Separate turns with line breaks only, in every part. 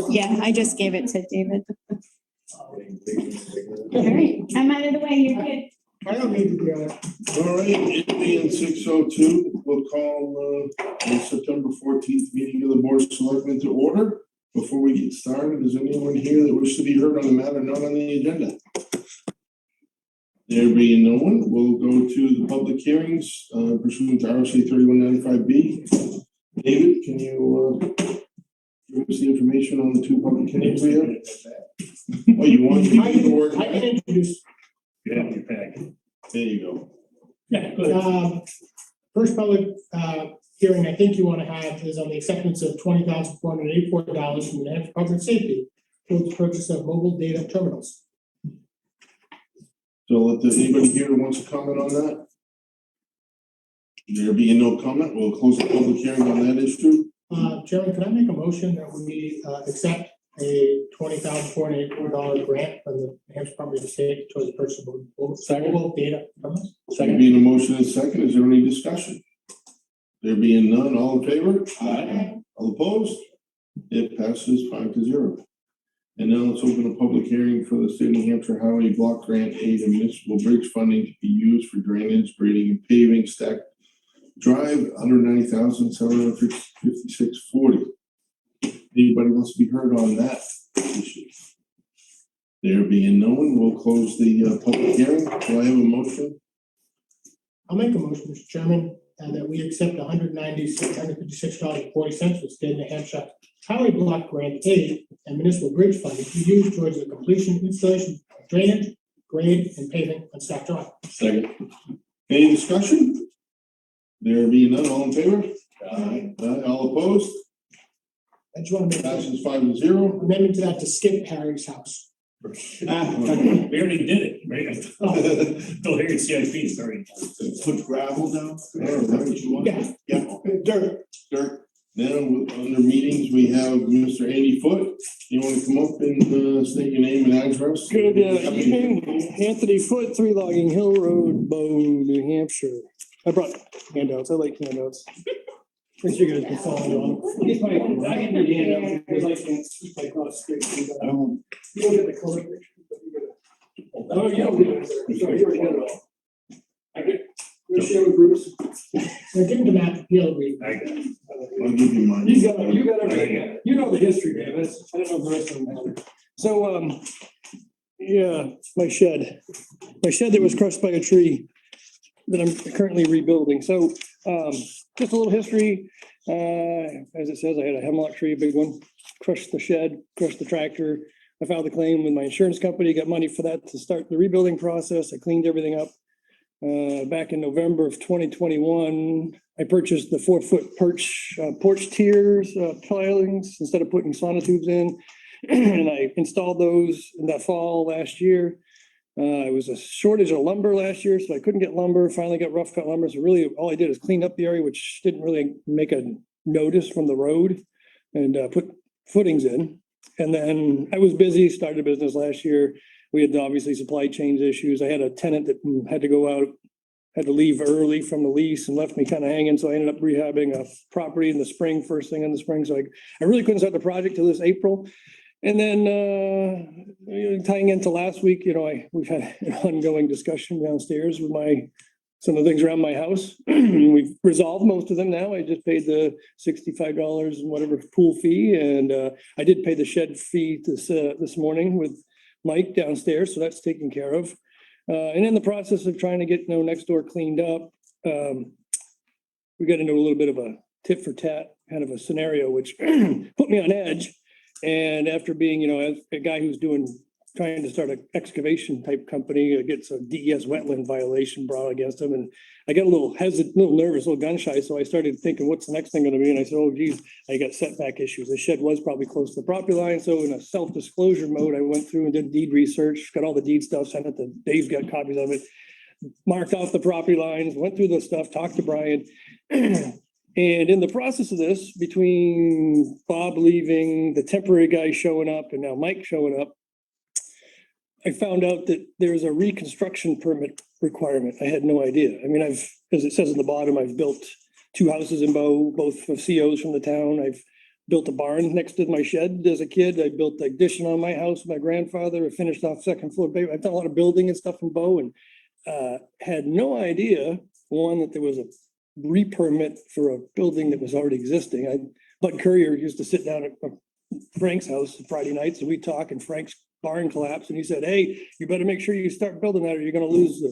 Yeah, I just gave it to David. All right, I'm out of the way, you're good.
I don't need to be on it.
All right, it being 6:02, we'll call the September 14th meeting of the Board of Selectmen to order. Before we get started, is anyone here that wishes to be heard on the matter not on the agenda? There being no one, we'll go to the public hearings pursuant to RSA 3195B. David, can you give us the information on the two public hearings we have? Oh, you want to
I
do the work?
can introduce.
Yeah, your pack.
There you go.
Yeah, good.
First public hearing I think you want to have is on the acceptance of $20,484 from the New Hampshire Public Safety towards the purchase of mobile data terminals.
So let anybody here who wants to comment on that? There being no comment, we'll close the public hearing on that issue.
Chairman, can I make a motion that we accept a $20,484 grant from the New Hampshire Public Safety towards the purchase of mobile data terminals?
There being a motion and second, is there any discussion? There being none, all in favor?
Aye.
All opposed? It passes 5-0. And now let's open a public hearing for the State of New Hampshire Highway Block Grant Aid and Municipal Bridge funding to be used for drainage, grading, and paving Stack Drive, $190,756.40. Anybody wants to be heard on that issue? There being no one, we'll close the public hearing. Do I have a motion?
I'll make a motion, Mr. Chairman, that we accept $156.40 for State of New Hampshire Highway Block Grant Aid and Municipal Bridge funding to be used towards the completion, installation of drainage, grade, and paving on Stack Drive.
Second. Any discussion? There being none, all in favor?
Aye.
All opposed?
I just want to make an
Passes 5-0.
amendment to that to skip Harry's house.
We already did it, right? Go here and CIP, sorry.
Put gravel down?
Yeah.
Dirt. Now, under meetings, we have Mr. Andy Foote. You want to come up and state your name and address?
Good evening, Anthony Foote, 3 Logging Hill Road, Bow, New Hampshire. I brought handouts, I like handouts. Make sure you guys can follow along. I can do the handout because I can't keep my cross straight. You don't get the color picture, but you get it. Oh, yeah. Sorry, you already got it all. I get, we'll share with Bruce.
So give him the map, he'll read.
I got it.
I'll give you mine.
You got everything. You know the history, man. I don't know if the rest of them have it. So, yeah, my shed that was crushed by a tree that I'm currently rebuilding. So, just a little history. As it says, I had a hemlock tree, a big one, crushed the shed, crushed the tractor. I filed a claim with my insurance company, got money for that to start the rebuilding process. I cleaned everything up. Back in November of 2021, I purchased the 4-foot porch tiers, pilings, instead of putting sonotubes in. And I installed those in that fall last year. It was a shortage of lumber last year, so I couldn't get lumber. Finally got rough cut lumber. So really all I did is clean up the area, which didn't really make a notice from the road, and put footings in. And then I was busy, started a business last year. We had obviously supply chain issues. I had a tenant that had to go out, had to leave early from the lease and left me kind of hanging. So I ended up rehabbing a property in the spring, first thing in the spring. So I really couldn't start the project till this April. And then tying into last week, we've had an ongoing discussion downstairs with some of the things around my house. We've resolved most of them now. I just paid the $65 and whatever pool fee, and I did pay the shed fee this morning with Mike downstairs, so that's taken care of. And in the process of trying to get next door cleaned up, we got into a little bit of a tit for tat kind of a scenario, which put me on edge. And after being, a guy who's trying to start an excavation type company, gets a DES wetland violation brought against him. And I got a little hesitant, a little nervous, a little gun shy. So I started thinking, what's the next thing going to be? And I said, oh, geez, I got setback issues. The shed was probably close to the property line. So in a self-disclosure mode, I went through and did deed research, got all the deed stuff, sent it to Dave's, got copies of it, marked off the property lines, went through the stuff, talked to Brian. And in the process of this, between Bob leaving, the temporary guy showing up, and now Mike showing up, I found out that there's a reconstruction permit requirement. I had no idea. I mean, as it says in the bottom, I've built 2 houses in Bow, both of COs from the town. I've built a barn next to my shed as a kid. I built an addition on my house with my grandfather. I finished off second floor. I've done a lot of building and stuff in Bow, and had no idea, one, that there was a re-permit for a building that was already existing. Bud Courier used to sit down at Frank's house Friday nights, and we'd talk, and Frank's barn collapsed, and he said, hey, you better make sure you start building that or you're gonna lose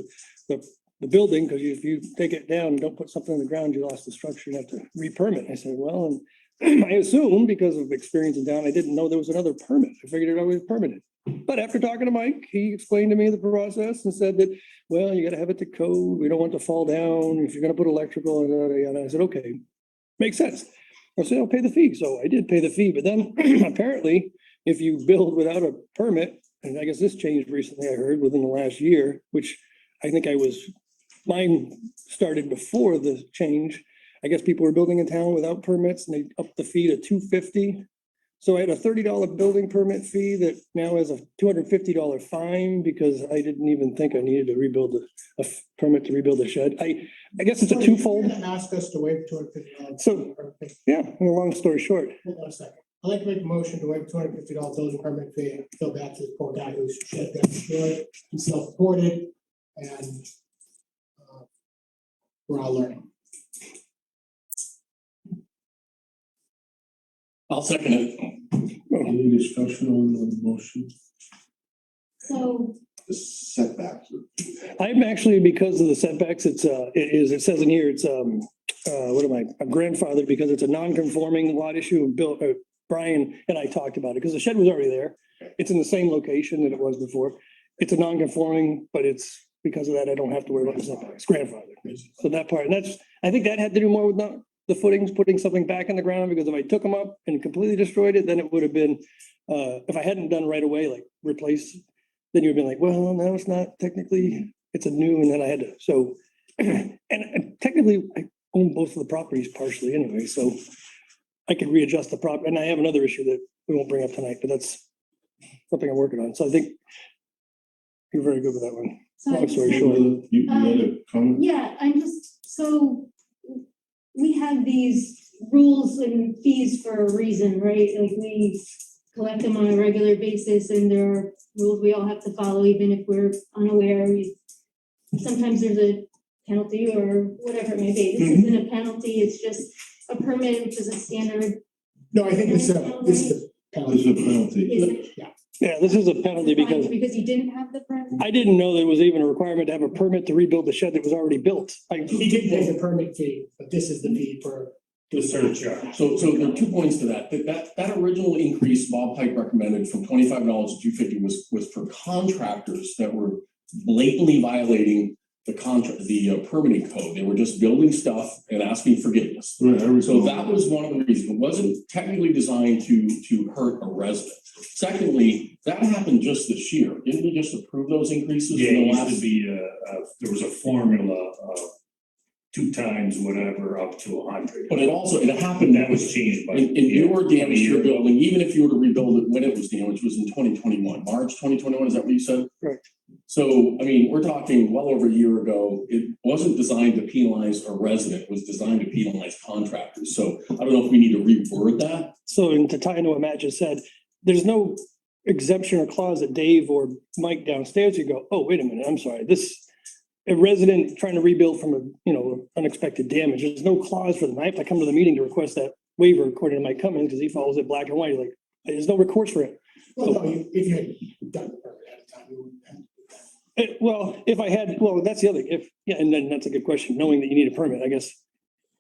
the building, because if you take it down and don't put something in the ground, you lost the structure, you have to re-permit. I said, well, and I assumed because of experience in town, I didn't know there was another permit. I figured it always permitted. But after talking to Mike, he explained to me the process and said that, well, you gotta have it to code. We don't want it to fall down. If you're gonna put electrical, and I said, okay, makes sense. I said, I'll pay the fee. So I did pay the fee, but then apparently if you build without a permit, and I guess this changed recently, I heard within the last year, which I think mine started before the change. I guess people were building in town without permits and they upped the fee to $250. So I had a $30 building permit fee that now has a $250 fine because I didn't even think I needed to rebuild a permit to rebuild a shed. I guess it's a twofold.
Ask us to waive $250.
So, yeah, and a long story short.
Hold on a second. I'd like to make a motion to waive $250 building permit fee. Feel bad to the poor guy whose shed got destroyed. He's self-supported, and we're all learning.
I'll second it.
Any discussion on the motion?
So,
The setbacks.
I'm actually, because of the setbacks, it says in here, it's, what am I, a grandfather, because it's a non-conforming lot issue. Brian and I talked about it, because the shed was already there. It's in the same location that it was before. It's a non-conforming, but it's, because of that, I don't have to worry about the setbacks, grandfather. So that part, and I think that had to do more with the footings, putting something back in the ground, because if I took them up and completely destroyed it, then it would have been, if I hadn't done right away, like replace, then you'd be like, well, no, it's not technically, it's a new, and then I had to, so, and technically I own both of the properties partially anyway, so I could readjust the prop, and I have another issue that we won't bring up tonight, but that's something I'm working on. So I think you're very good with that one.
so I
Long
just
story
had-
short.
You had a comment?
yeah, I'm just, so we have these rules and fees for a reason, right? Like we collect them on a regular basis and there are rules we all have to follow, even if we're unaware. Sometimes there's a penalty or whatever it may be. This isn't a penalty, it's just a permit, which is a standard.
No, I think this is the
This is
penalty.
a penalty.
Is it
Yeah, this is a penalty because
because you didn't have the permit?
I didn't know there was even a requirement to have a permit to rebuild the shed that was already built.
He did pay the permit fee, but this is the fee for.
The surcharge.
So there are 2 points to that. That original increase Bob Pike recommended from $25 to $250 was for contractors that were blatantly violating the permitting code. They were just building stuff and asking forgiveness.
Right, I recall.
So that was one of the reasons. It wasn't technically designed to hurt a resident. Secondly, that happened just this year. Didn't we just approve those increases?
Yeah,
in the
it used
last?
to be, there was a formula, 2 times whatever up to 100.
But it happened.
That was changed by.
In your damage to your
year.
building, even if you were to rebuild it when it was damaged, was in 2021, March 2021, is that what you said?
Right.
So, I mean, we're talking well over a year ago. It wasn't designed to penalize a resident, it was designed to penalize contractors. So I don't know if we need to reword that.
So, and to tie into what Matt just said, there's no exemption or clause that Dave or Mike downstairs, you go, oh, wait a minute, I'm sorry, a resident trying to rebuild from unexpected damage, there's no clause for them. I have to come to the meeting to request that waiver according to Mike Cummings, because he follows it black and white, like, there's no recourse for it.
Well, no, if you had done the permit at a time, you wouldn't have.
That's the other, and then that's a good question, knowing that you need a permit, I guess.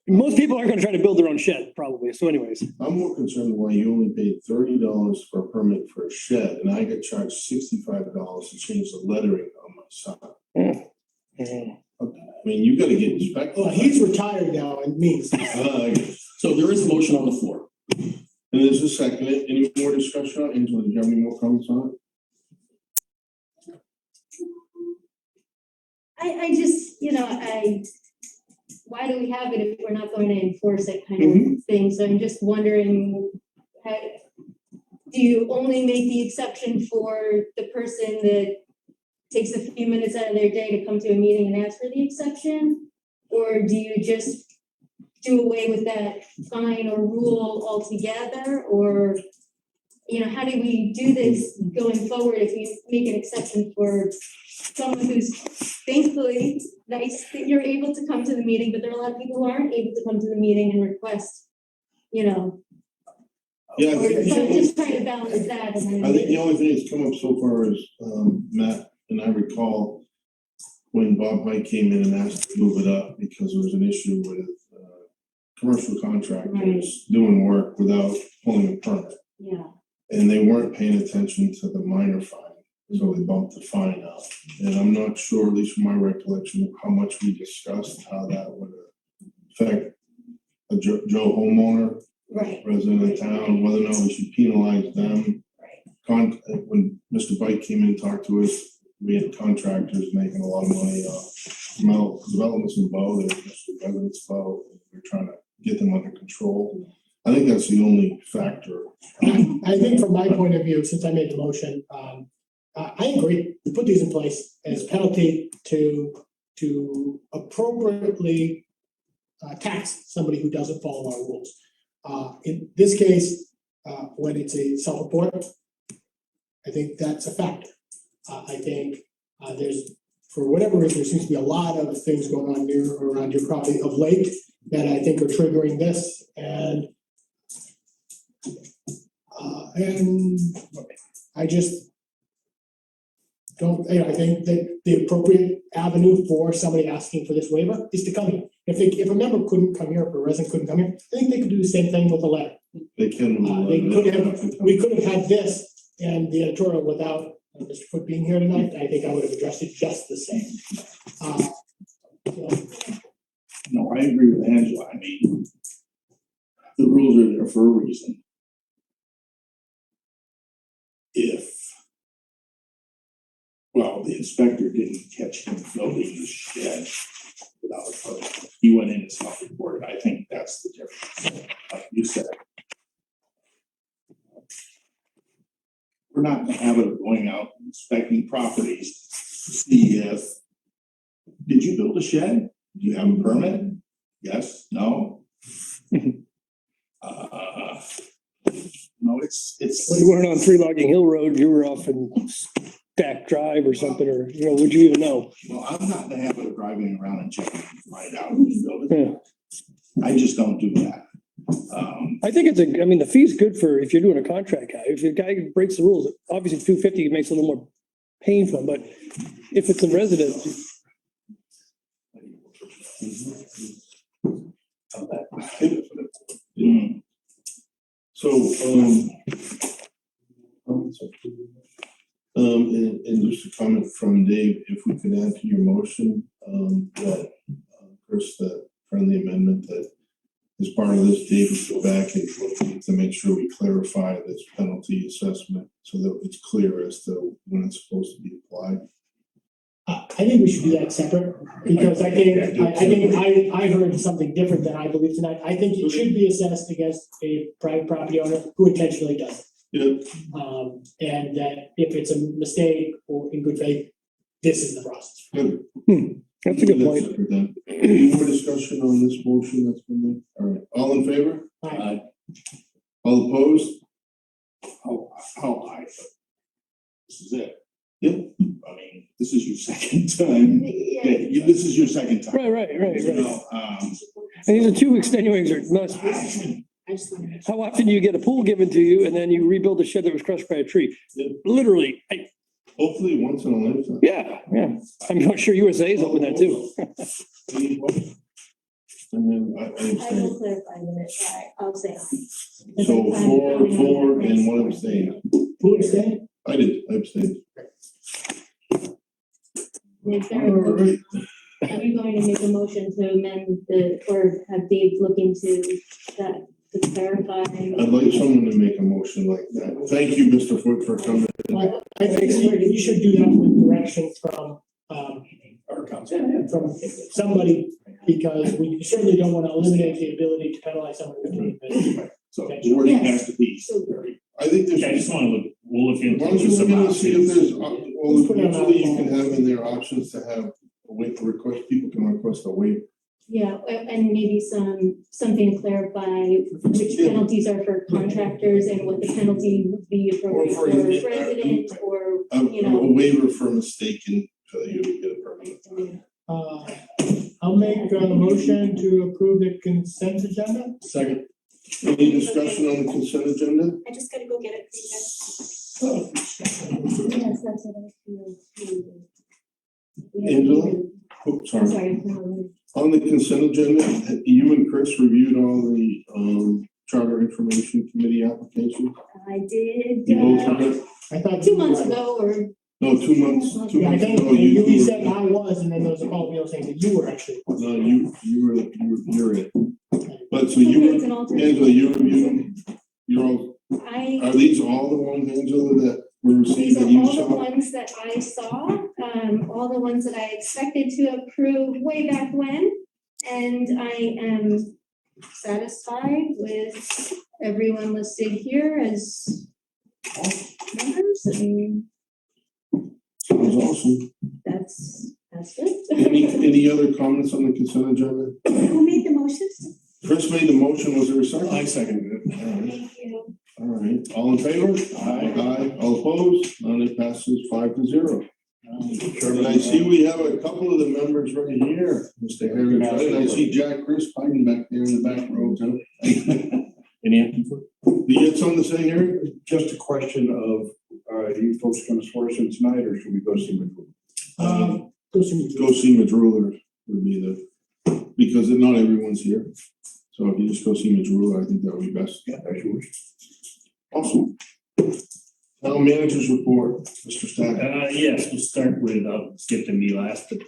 Most people aren't gonna try to build their own shed, probably, so anyways.
I'm more concerned why you only paid $30 for a permit for a shed, and I got charged $65 to change the lettering on my sign. I mean, you gotta get inspected.
Well, he's retired now and means.
So there is a motion on the floor.
And there's a second. Any more discussion on it? Angela, do you have any more comments on it?
I just, why do we have it if we're not going to enforce it kind of thing? So I'm just wondering, do you only make the exception for the person that takes a few minutes out of their day to come to a meeting and ask for the exception? Or do you just do away with that fine or rule altogether, or, you know, how do we do this going forward if we make an exception for someone who's thankfully nice that you're able to come to the meeting, but there are a lot of people who aren't able to come to the meeting and request, you know.
Yeah, I
So I'm
think,
just trying to balance that. And
I think the only thing that's come up so far is, Matt, and I recall when Bob Mike came in and asked to move it up because there was an issue with, commercial contractors doing work without pulling a permit.
Yeah.
And they weren't paying attention to the minor fine, so they bumped the fine up. And I'm not sure, at least from my recollection, how much we discussed, how that would affect a Joe homeowner,
Right.
resident of town, whether or not we should penalize them. When Mr. Bike came in and talked to us, we had contractors making a lot of money off developments in Bow, they're just residents of Bow, we're trying to get them under control. I think that's the only factor.
I think from my point of view, since I made the motion, I agree, we put these in place as penalty to appropriately tax somebody who doesn't follow our rules. In this case, when it's a self-report, I think that's a factor. I think there's, for whatever reason, there seems to be a lot of things going on near or around your property of late that I think are triggering this, and I just don't, you know, I think that the appropriate avenue for somebody asking for this waiver is to come here. If a member couldn't come here, if a resident couldn't come here, I think they could do the same thing with a letter.
They can.
We could have had this and the editorial without Mr. Foote being here tonight. I think I would have addressed it just the same.
No, I agree with Angela. I mean, the rules are there for a reason. The inspector didn't catch him building the shed without a permit. He went in and self-reported. I think that's the difference. Like you said, we're not in the habit of going out and inspecting properties to see if, did you build a shed? Do you have a permit? Yes, no? No, it's.
Well, you weren't on Three Logging Hill Road, you were off in Stack Drive or something, or, you know, would you even know?
Well, I'm not in the habit of driving around and checking right out who's building. I just don't do that.
I think it's I mean, the fee's good for if you're doing a contract guy. If the guy breaks the rules, obviously $250 makes it a little more painful, but if it's a resident.
So, and just a comment from Dave, if we could add to your motion, that, first, the friendly amendment that as part of this, Dave would go back and look to make sure we clarify this penalty assessment so that it's clear as to when it's supposed to be applied.
I think we should do that separate, because I think I heard something different than I believe tonight. I think it should be assessed against a private property owner who intentionally does it.
Yeah.
And that if it's a mistake or in good faith, this is the process.
Good.
That's a good point.
Any more discussion on this motion that's been made? All right, all in favor?
Aye.
All opposed?
How high? This is it.
Yep.
I mean, this is your second time. Yeah, this is your second time.
Right.
You know,
And these are two extenuating must. How often do you get a pool given to you and then you rebuild a shed that was crushed by a tree? Literally,
Hopefully once in a lifetime.
yeah. I'm not sure USA is open that too.
And then I
I
abstain.
will clarify that, I'll say.
So four and one abstain.
Who abstained?
I abstained.
Is there
All right.
Are you going to make a motion to amend or have Dave look into that to clarify?
I'd like someone to make a motion like that. Thank you, Mr. Foote, for coming.
I think you should do that with direction from,
our council.
from somebody, because we certainly don't want to eliminate the ability to penalize someone who didn't do it.
So the wording has to be very.
I think
Okay, I
there's.
just wanna look, we'll look into
Why don't you
some
look and see if
options.
there's, well, usually you can have in there options to have a waiver request, people can request a waiver.
Yeah, and maybe something to clarify which penalties are for contractors and what the penalty would be appropriate
Or
for
for
a resident or, you
A
know.
waiver for mistaken failure to get a permit.
I'll make a motion to approve the consent agenda.
Second.
Any discussion on the consent agenda?
I just gotta go get it for you guys.
Yes, that's what I feel too.
Angela? Oh,
I'm
sorry.
sorry.
On the consent agenda, have you and Chris reviewed all the Charter Information Committee applications?
I did,
You both have it?
I thought.
2 months ago or.
No, 2 months, 2
Yeah, I
months
think
ago,
you
you
said
two
I was, and then there was a call, saying that you were actually.
no, you're it. But so
Okay,
you
it's an
were,
alternate.
Angela, you reviewed them? You're all, are these all the ones, Angela, that were received
These
that
are
you
all the
saw?
ones that I saw, all the ones that I expected to approve way back when. And I am satisfied with everyone listed here as members. I mean,
Sounds awesome.
that's it.
Any other comments on the consent agenda?
Who made the motions?
Chris made the motion, was there a second?
I seconded it.
Thank you.
All right, all in favor? Aye. All opposed? None, it passes 5-0. And I see we have a couple of the members right here, Mr. Harris, and I see Jack Chris Pine back there in the back row too.
Any?
Do you have something to say, Harry?
Just a question of, are you folks gonna swear us in tonight, or should we go see McCool?
Go see Madruller would be the, because not everyone's here. So if you just go see Madruller, I think that would be best.
Yeah, as you wish.
Awesome. Town managers report, Mr. Stack.
Yes, we'll start with, I'll skip to me last, but,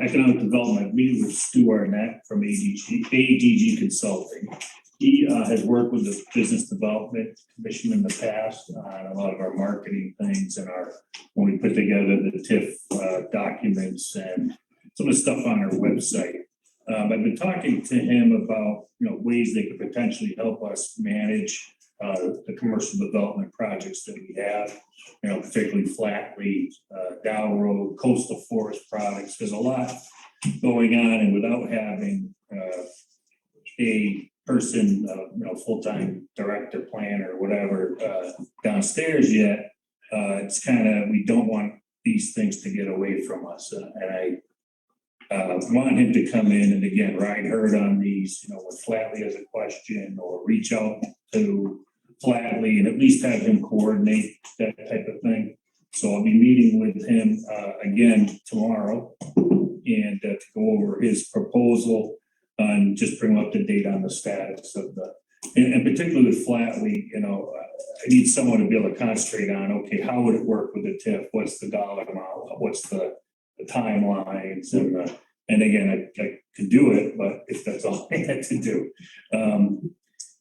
economic development, meeting with Stu Arnett from ADG Consulting. He, has worked with the Business Development Commission in the past on a lot of our marketing things and when we put together the TIF, documents and some of the stuff on our website. I've been talking to him about, ways they could potentially help us manage the commercial development projects that we have, particularly Flatley, Dow Road, coastal forest products. There's a lot going on, and without having a person, full-time director, planner, whatever, downstairs yet, it's kind of, we don't want these things to get away from us. And I want him to come in and again, ride herd on these, when Flatley has a question, or reach out to Flatley and at least have him coordinate that type of thing. So I'll be meeting with him again tomorrow and to go over his proposal and just bring up to date on the status of and particularly with Flatley, I need someone to be able to concentrate on, okay, how would it work with the TIF? What's the dollar amount? What's the timelines? And again, I could do it, but if that's all I had to do.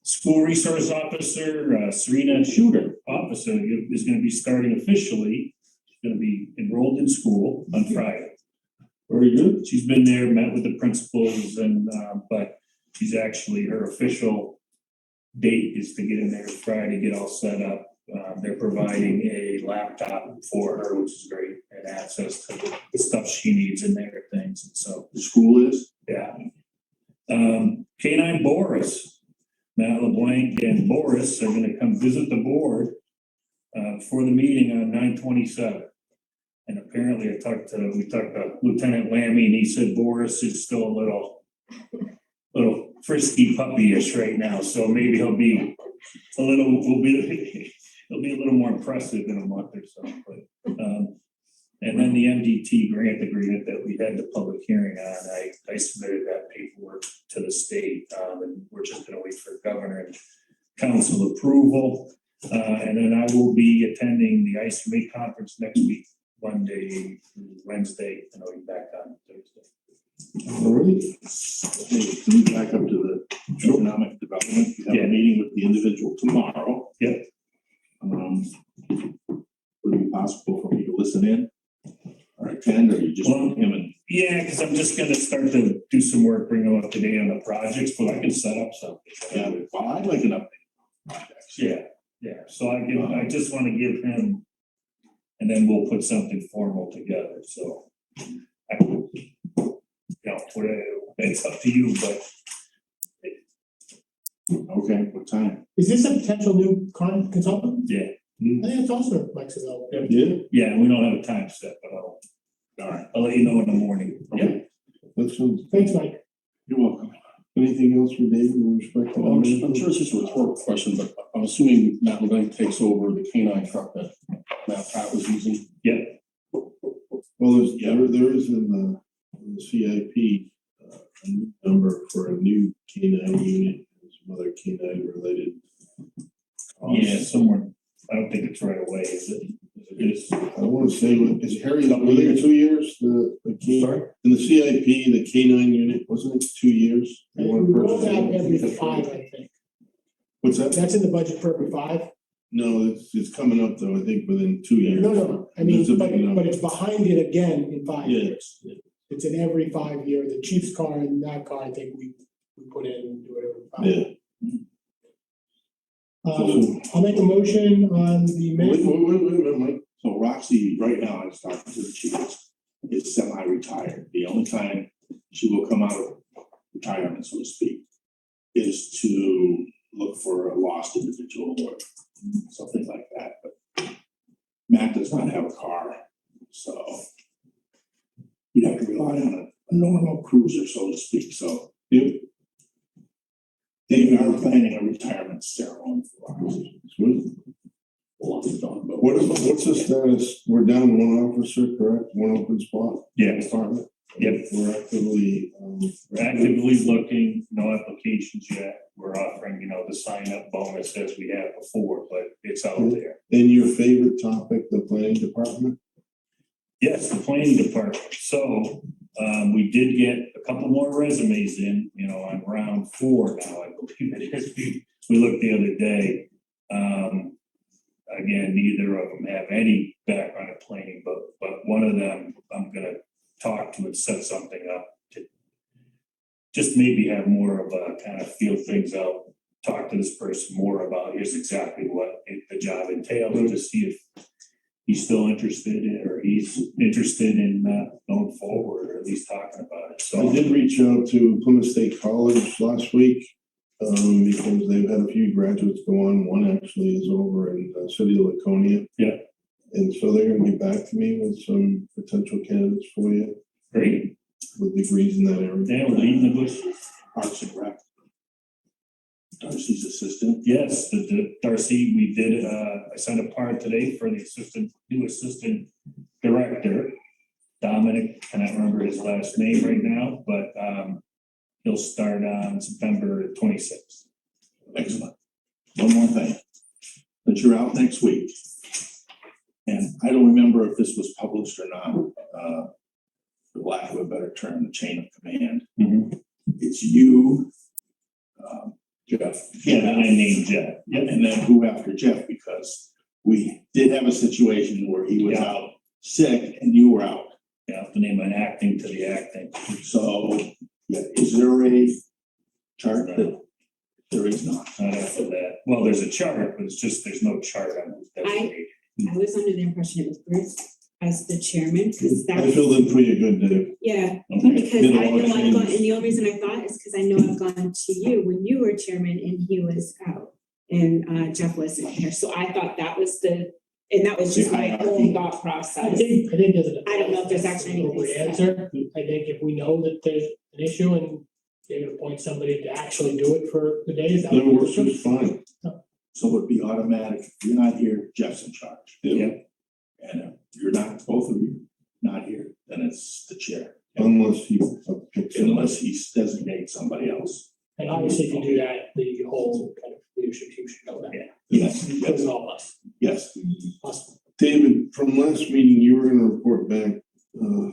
School Resource Officer, Serena Shooter, officer, is going to be starting officially. She's going to be enrolled in school on Friday.
Very good.
She's been there, met with the principals, and but she's actually, her official date is to get in there Friday, get all set up. They're providing a laptop for her, which is great, and access to the stuff she needs in there, things, and so.
The school is?
Yeah. K9 Boris, Matt LeBlanc and Boris are gonna come visit the board for the meeting on 9/27. And apparently we talked to Lieutenant Lammy, and he said Boris is still a little frisky puppy-ish right now, so maybe he'll be a little more impressive in a month or so, but, and then the MDT grant agreement that we had the public hearing on, I submitted that paperwork to the state, and we're just gonna wait for governor and council approval. And then I will be attending the ICMA conference next week, Monday, Wednesday, and I'll be back on Thursday.
All right.
Hey, can we back up to the economic development? We have
Yeah.
a meeting with the individual tomorrow.
Yep.
Would it be possible for me to listen in or attend, or you just want him and?
Yeah, because I'm just gonna start to do some work, bring them up to date on the projects, but I can set up something.
Yeah, well, I'd like an update. on projects.
Yeah, so I just wanna give him, and then we'll put something formal together, so. it's up to you, but
Okay, what time?
Is this a potential new consultant?
yeah,
I think it's also flexible.
Yeah,
yeah, we don't have a time set, but
All right,
I'll let you know in the morning.
okay,
that sounds,
Thanks, Mike.
you're welcome.
anything else for David with respect to?
I'm sure it's just a rhetorical question, but I'm assuming Matt Levine takes over the K9 truck that Pat was using.
Yeah,
Well, there is in the CIP, a new number for a new K9 unit, and some other K9 related.
yeah, somewhere, I don't think it's right away, is it? Is it?
I wanna say, is Harry, were there 2 years, the K,
Sorry?
in the CIP, the K9 unit, wasn't it 2 years? They
We
wanna
roll
purchase
that
it.
every 5, I think.
What's that?
That's in the budget for every 5.
No, it's coming up though, I think within 2 years.
No, I
That's a
mean,
big number.
but it's behind it again in 5
Yeah.
years. It's in every 5 year. The chief's car and that car, I think we put in and do it every 5.
Yeah.
I'll make a motion on the
Wait a
minute.
minute, Mike.
So Roxy, right now, I was talking to the chief, is semi-retired. The only time she will come out of retirement, so to speak, is to look for a lost individual or something like that. But Matt does not have a car, so we'd have to rely on a normal cruiser, so to speak, so.
Yep.
They are planning a retirement ceremony for Roxy.
Sweet. What's the status? We're down 1 officer, correct? 1 open spot?
Yeah.
Department?
Yep.
We're actively,
We're actively looking, no applications yet. We're offering, the sign-up bonus as we had before, but it's out there.
and your favorite topic, the planning department?
Yes, the planning department. So, we did get a couple more resumes in, on round 4 now, I believe it is. We looked the other day. Again, neither of them have any background in planning, but one of them I'm gonna talk to and set something up to just maybe have more of a kind of feel things out, talk to this person more about here's exactly what the job entails, and to see if he's still interested in, or he's interested in going forward, or at least talking about it. So
I did reach out to Plymouth State College last week, because they've had a few graduates go on. One actually is over in the city of Laconia.
Yeah.
And so they're gonna get back to me with some potential candidates for you
great.
with degrees in that area.
Yeah, we're leading the bushes.
Parks and Rec. Darcy's assistant.
Yes, the Darcy, we did, I sent a part today for the new assistant director. Dominic, I cannot remember his last name right now, but, he'll start on September 26th.
Excellent. One more thing. But you're out next week. And I don't remember if this was published or not, for lack of a better term, the chain of command. It's you, Jeff.
Yeah, and I named Jeff. Yep.
And then who after Jeff, because we did have a situation where he was
Yeah.
out sick and you were out.
You have to name an acting to the acting.
So, yeah, is there a chart?
No.
There is not.
Not after that. Well, there's a chart, but it's just, there's no chart on who's designated.
I was under the impression it was Bruce as the chairman, because
I
that's,
filled in for you good, Dave.
yeah,
Okay.
because
Did a
I
lot of
know I've gone,
changes.
and the only reason I thought is because I know I've gone to you when you were chairman and he was out. And Jeff wasn't here, so I thought that was and that was just my own thought
I
process.
think there's an.
I don't know if there's actually anything
appropriate answer. I think if we know that there's an issue and David appoints somebody to actually do it for the days.
That works just fine.
So it would be automatic. If you're not here, Jeff's in charge.
Yeah.
And if you're not, both of you not here, then it's the chair.
Unless you pick somebody.
Unless he designates somebody else.
And obviously, if you do that, the whole kind of leadership team should know that.
Yes,
Because all of us.
yes.
Awesome.
David, from last meeting, you were gonna report back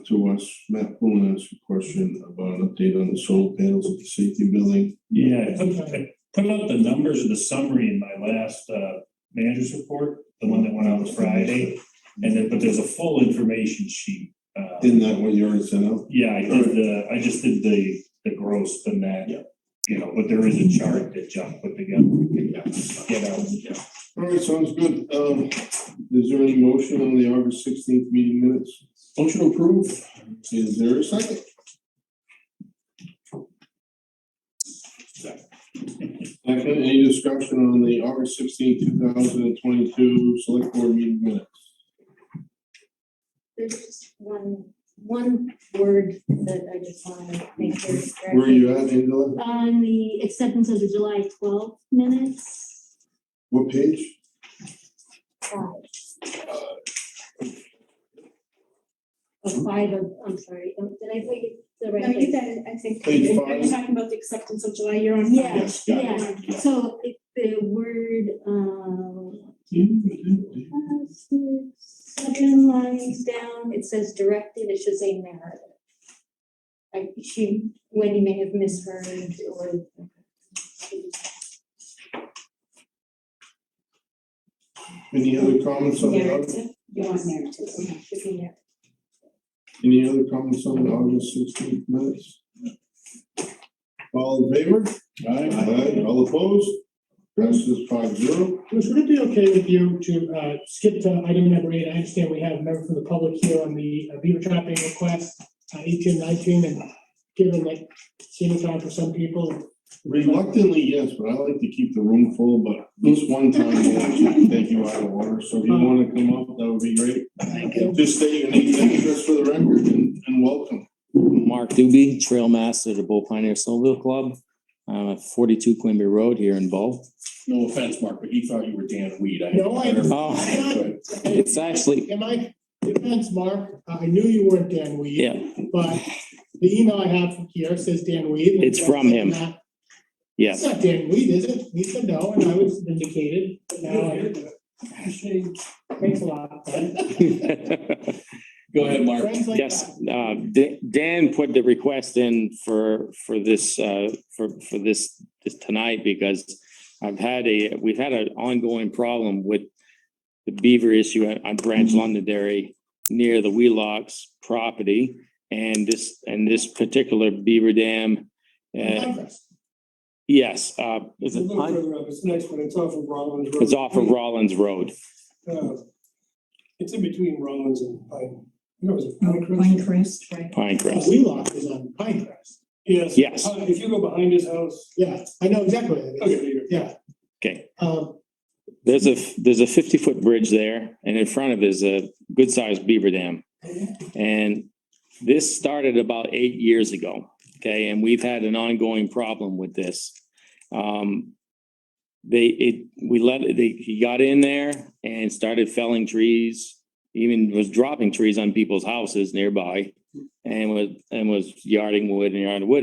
to us. Matt Pullen asked a question about an update on the solar panels at the safety building.
Yeah, I put out the numbers of the summary in my last manager's report, the one that went out Friday. And then, but there's a full information sheet.
Isn't that what you already sent out?
Yeah, I just did the gross, the net.
Yeah.
But there is a chart that John put together.
All right, sounds good. Is there any motion on the August 16th meeting minutes?
Motion approved.
Is there a second? Second, any discussion on the August 16, 2022 select board meeting minutes?
There's just one word that I just want to make sure is correct.
Where are you at, Angela?
On the acceptance of the July 12th minutes.
What page?
I'm sorry, did I take it the right?
No, you
place?
got it, I think.
Page
Are you
5.
talking about the acceptance of July? You're on.
Yeah,
Yes, got it.
yeah, so the word, 7 lines down, it says directed, it should say narrative. Wendy may have misheard or.
Any other comments on the August?
Narrative, you want narrative, okay.
Should be there.
Any other comments on the August 16th minutes? All in favor? Aye. All opposed? Passes 5-0.
Bruce, would it be okay with you to skip to item number 8? I understand we have a member from the public here on the Beaver Trapping Request, 1819, and given that seeing time for some people.
Reluctantly, yes, but I like to keep the room full, but this one time we'll actually take you out of order. So if you want to come up, that would be great.
Thank you.
Just state your name and address for the record and welcome.
Mark Doobie, Trail Master of the Bow Pioneer Snowmobile Club, 42 Quimby Road here in Bow.
No offense, Mark, but he thought you were Dan Weed.
No, I-
Oh, it's actually,
Am I, defense, Mark, I knew you weren't Dan Weed.
yeah,
But the email I have from here says Dan Weed.
It's from him.
It's
yes.
not Dan Weed, is it? He said no, and I was vindicated, but now thanks a lot. bud.
Go ahead, Mark.
Friends like
Yes,
that.
Dan put the request in for this, for this tonight because we've had an ongoing problem with the beaver issue on Branch Londonderry near the Wheelocks property. And this particular beaver dam, yes, is it Pine?
It's nice when it's off of Rollins Road.
It's off of Rollins Road.
It's in between Rollins and Pine. You know, is it Pine Crest?
Pinecrest, right?
Pinecrest.
Wheelock is on Pinecrest.
Yes.
Yes.
If you go behind his house.
Yeah, I know exactly what it is.
Okay, there you go.
Yeah.
Okay.
Um,
There's a 50-foot bridge there, and in front of it is a good-sized beaver dam. And this started about 8 years ago, okay, and we've had an ongoing problem with this. He got in there and started felling trees, even was dropping trees on people's houses nearby, and was yarding wood.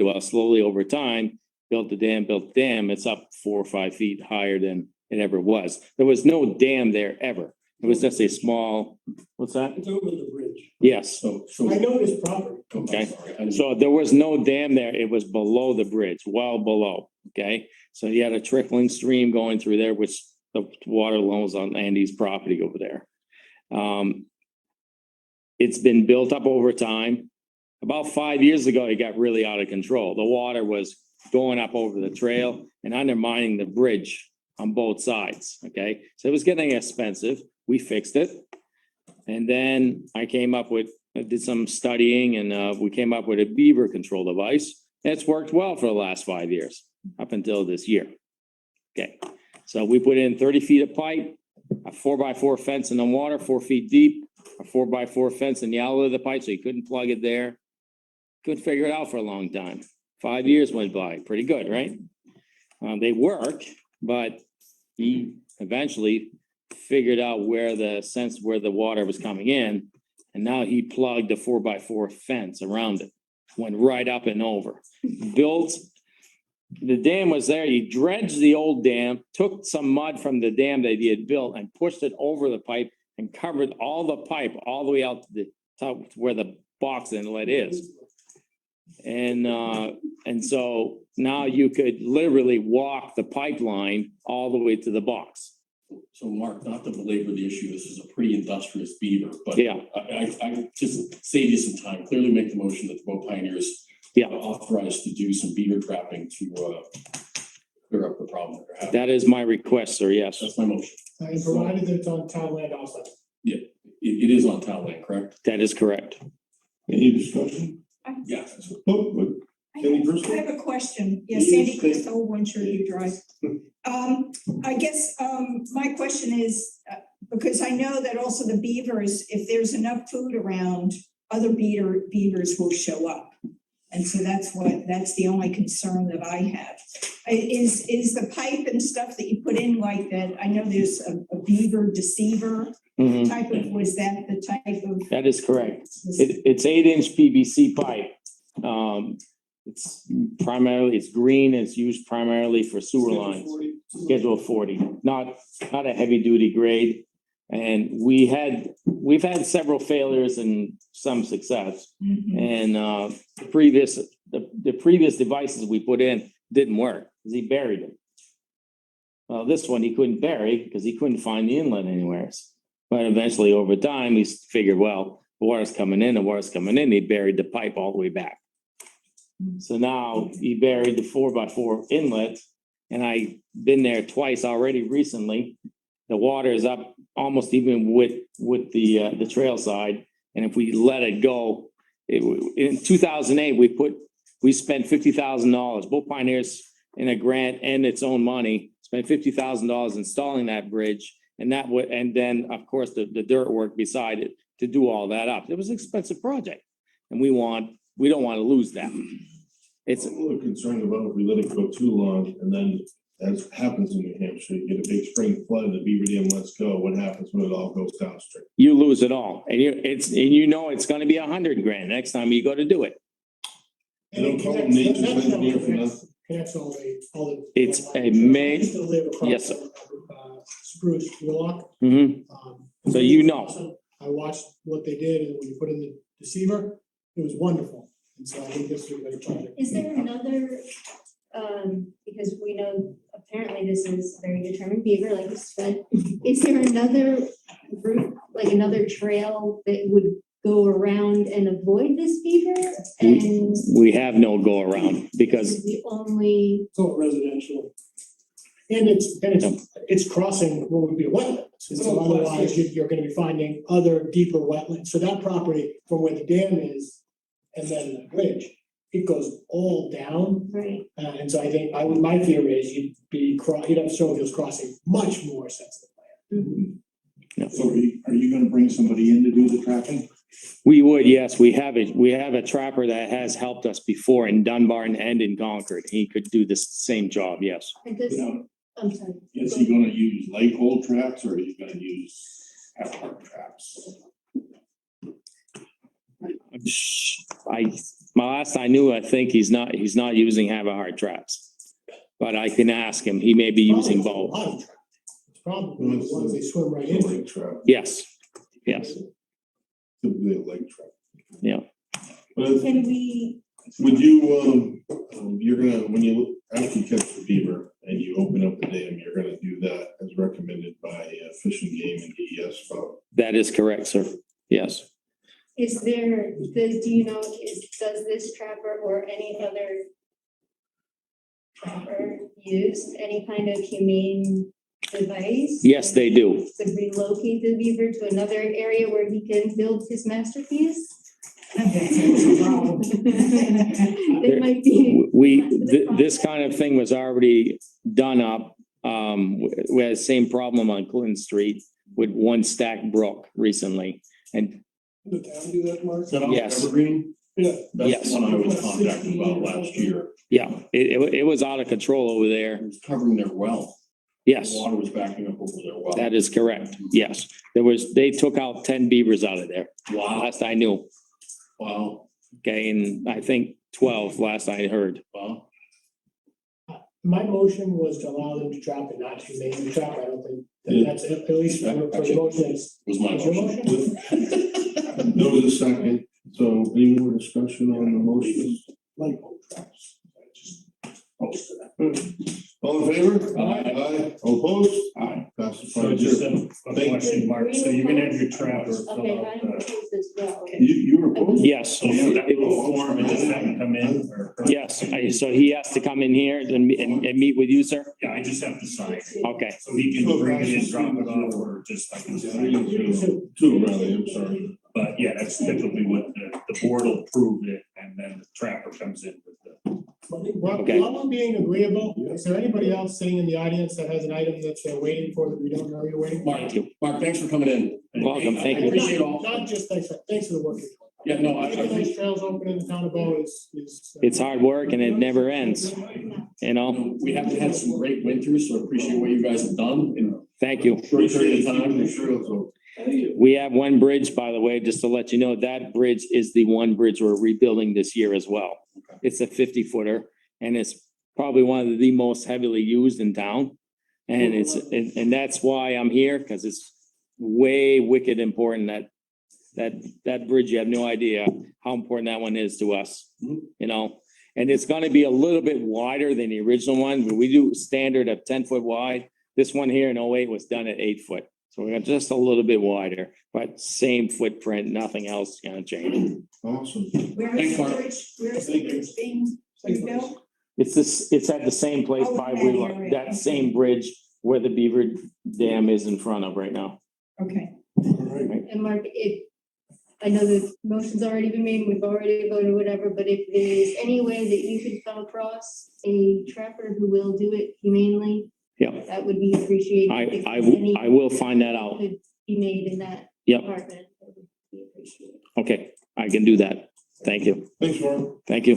Well, slowly over time, built the dam. It's up 4 or 5 feet higher than it ever was. There was no dam there ever. It was just a small, what's that?
It's over the bridge.
Yes,
So,
I know this property.
okay.
Sorry, I didn't-
So there was no dam there. It was below the bridge, well below, okay? So you had a trickling stream going through there, which the water levels on Andy's property over there. It's been built up over time. About 5 years ago, it got really out of control. The water was going up over the trail and undermining the bridge on both sides, okay? So it was getting expensive. We fixed it. And then I did some studying and we came up with a beaver control device. It's worked well for the last 5 years, up until this year. Okay, so we put in 30 feet of pipe, a 4x4 fence in the water, 4 feet deep, a 4x4 fence in the outlet of the pipe, so you couldn't plug it there. Couldn't figure it out for a long time. 5 years went by, pretty good, right? They work, but he eventually figured out where the water was coming in, and now he plugged a 4x4 fence around it. Went right up and over. The dam was there. He dredged the old dam, took some mud from the dam that he had built and pushed it over the pipe and covered all the pipe all the way out to the top where the box inlet is. And so now you could literally walk the pipeline all the way to the box.
So Mark, not to belabor the issue, this is a pretty industrious beaver, but
Yeah.
I just save you some time, clearly make the motion that the Bow Pioneers
Yeah.
are authorized to do some beaver trapping to clear up the problem that they're having.
That is my request, sir. Yes,
That's my motion.
And provided that it's on town land also.
It is on town land, correct?
that is correct.
Any discussion?
Yeah.
Oh, Sandy
I
Bristol?
have a question. Yeah,
Yes,
Sandy
please.
Crystal, One Shirley Drive. I guess, my question is, because I know that also the beavers, if there's enough food around, other beavers will show up. And so that's the only concern that I have. Is the pipe and stuff that you put in like that, I know there's a beaver deceiver
Mhm.
type of, was that the type of?
That is correct. It's 8-inch PVC pipe. It's green, it's used primarily for sewer lines, Schedule 40, not a heavy duty grade. And we've had several failures and some success.
Mhm.
And the previous devices we put in didn't work, because he buried them. This one he couldn't bury because he couldn't find the inlet anywhere. But eventually, over time, he figured, well, the water's coming in, he buried the pipe all the way back. So now he buried the 4x4 inlet, and I've been there twice already recently. The water is up almost even with the trail side, and if we let it go, in 2008, we spent $50,000. Both Pioneers in a grant and its own money spent $50,000 installing that bridge, and then of course the dirt work beside it to do all that up. It was an expensive project, and we don't want to lose that. It's
I'm a little concerned about if we let it go too long, and then, as happens in New Hampshire, you get a big spring flood, the beaver dam lets go, what happens when it all goes downstream?
you lose it all, and it's going to be $100,000 next time you go to do it.
I don't call him nature's engineer for nothing.
Connects all the.
It's a
I used to live across
yes, sir.
from, Spruce Wheelock.
Mhm. So you know.
I watched what they did, and when you put in the deceiver, it was wonderful. And so I think this is a great project.
Is there another, because we know apparently this is a very determined beaver, like you said, is there another route, like another trail that would go around and avoid this beaver? And
We have no go around because
this is the only,
It's all residential.
And it's crossing what would be a wetland. So otherwise, you're gonna be finding other deeper wetlands. So that property from where the dam is and then the bridge, it goes all down.
right,
And so I think, my fear is you'd have snowmobiles crossing much more sensitive land.
So are you gonna bring somebody in to do the trapping?
we would, yes, we have a trapper that has helped us before in Dunbarton and in Concord. He could do the same job, yes.
and this,
You know,
I'm sorry.
is he gonna use light hole traps or are you gonna use hard traps?
Last I knew, I think he's not using hard traps. But I can ask him, he may be using both.
It's probably the ones they swim right into.
Leg trap,
Yes,
typically a leg trap.
yeah.
But if-
Can we,
would you, you're gonna, when you, after you catch the beaver and you open up the dam, you're gonna do that as recommended by Fish and Game and DES folks?
That is correct, sir. Yes.
is there, do you know, does this trapper or any other trapper use any kind of humane device?
Yes, they do.
To relocate the beaver to another area where he can build his masterpiece? It might be.
This kind of thing was already done up. We had the same problem on Clinton Street with one stack brook recently. And
The town do that, Mark?
Is that on
Yes.
Evergreen?
Yeah.
That's
Yes.
the one I was contacted about last year.
yeah, it was out of control over there.
It was covering their well.
Yes,
The water was backing up over their well.
that is correct. Yes, they took out 10 beavers out of there.
Wow,
Last I knew.
wow,
Okay, and I think 12 last I heard.
wow.
My motion was to allow them to trap and not to make them trap. I don't think that's, at least for the motion, it's.
Was my
What's your
motion.
There was a second, so any more discussion on the motion?
Light hole traps. I just posted that.
All in favor?
Aye.
Aye, all opposed?
Aye.
Passes
So
5-0.
just a question, Mark, so you're gonna have your trapper fill
Okay,
out
I'm
the,
opposed as well.
You were opposed?
Yes,
so fill that little form and just have him come in, or?
yes. So he has to come in here and meet with you, sir?
Yeah, I just have to sign,
Okay.
so he can bring it in, drop it off, or just like.
Two, rather, I'm sorry.
But yeah, that's typically what the board will approve it, and then the trapper comes in with the
While
Okay.
while we're being agreeable, is there anybody else sitting in the audience that has an item that they're waiting for that we don't know you're waiting for?
Mark, thanks for coming in.
Welcome, thank
I
you.
appreciate all.
Not just thanks for the work.
Yeah, no, I
Keeping those
appreciate.
trails open in the town of Bow is.
It's hard work and it never ends, you know?
We haven't had some great winters, so I appreciate what you guys have done in
Thank you.
a short period of
Keeping the
time.
trails open.
We have one bridge, by the way, just to let you know, that bridge is the one bridge we're rebuilding this year as well. It's a 50-footer and it's probably one of the most heavily used in town. And and that's why I'm here, because it's way wicked important that bridge, you have no idea how important that one is to us, you know? And it's gonna be a little bit wider than the original one, but we do standard of 10-foot wide. This one here in 08 was done at 8 foot. So we're just a little bit wider, but same footprint, nothing else gonna change.
Awesome.
Where
Thanks,
is the
Mark.
bridge, where is the bridge being rebuilt?
It's at the same place
Oh,
by
in that area.
that same bridge where the Beaver Dam is in front of right now.
Okay.
And Mark, I know the motion's already been made, we've already voted, whatever, but if there's any way that you could come across a trapper who will do it humanely,
Yeah,
that would be appreciated. If
I will find that out.
Could be made in that
Yep,
department, that would be appreciated.
okay, I can do that. Thank you,
Thanks, Warren.
thank you.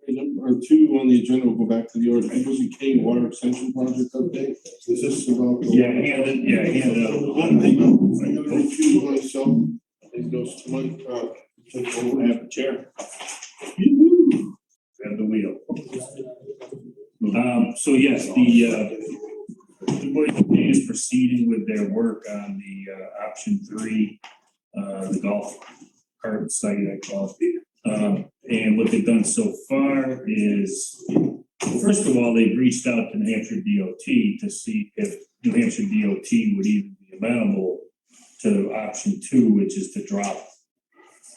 Number 2 on the agenda, we'll go back to the order. Peoples and K Water Extension Project update. Is this about?
Yeah, hand it out.
One thing, I'm gonna recuse myself. It goes to Mike, take over.
I have the chair. Grab the wheel. So yes, the Board is proceeding with their work on the option 3, the golf cart site, I call it. And what they've done so far is, first of all, they've reached out to New Hampshire DOT to see if New Hampshire DOT would even be amenable to option 2, which is to drop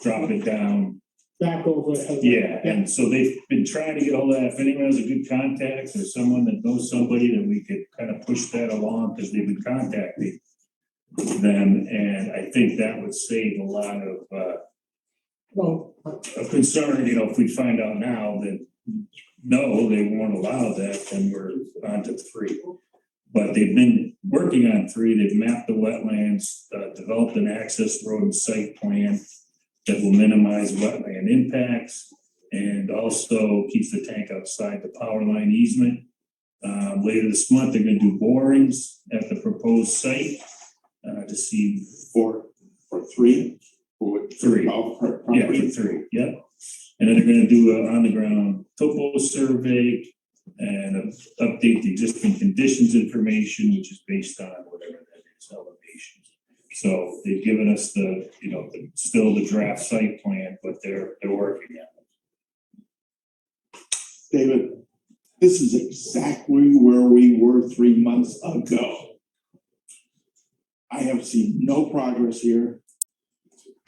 it down.
Back over.
Yeah, and so they've been trying to get hold of that. If anyone has a good contact or someone that knows somebody that we could kind of push that along, because they've been contacting them, and I think that would save a lot of concern, you know, if we find out now that no, they won't allow that, then we're on to 3. But they've been working on 3, they've mapped the wetlands, developed an access road and site plan that will minimize wetland impacts and also keeps the tank outside the power line easement. Later this month, they're gonna do borings at the proposed site to see
For 3? For what?
3.
Golf cart
Yeah,
property?
for 3, yep. And then they're gonna do an on-the-ground topo survey and update the existing conditions information, which is based on whatever that is, elevation. So they've given us the, you know, still the draft site plan, but they're working on it.
David, this is exactly where we were 3 months ago. I have seen no progress here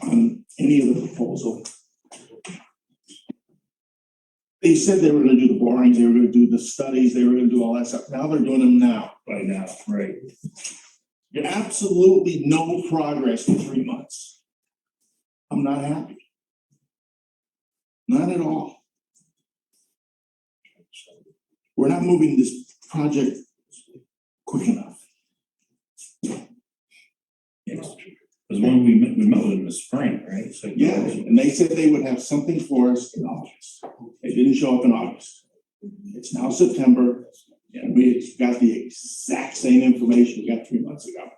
on any of the proposal. They said they were gonna do the borings, they were gonna do the studies, they were gonna do all that stuff. Now they're doing them now.
By now, right?
Absolutely no progress in 3 months. I'm not happy. Not at all. We're not moving this project quick enough.
Yes. Because when we met with them in the spring, right? So
Yeah, and they said they would have something for us in August. It didn't show up in August. It's now September, and we got the exact same information we got 3 months ago.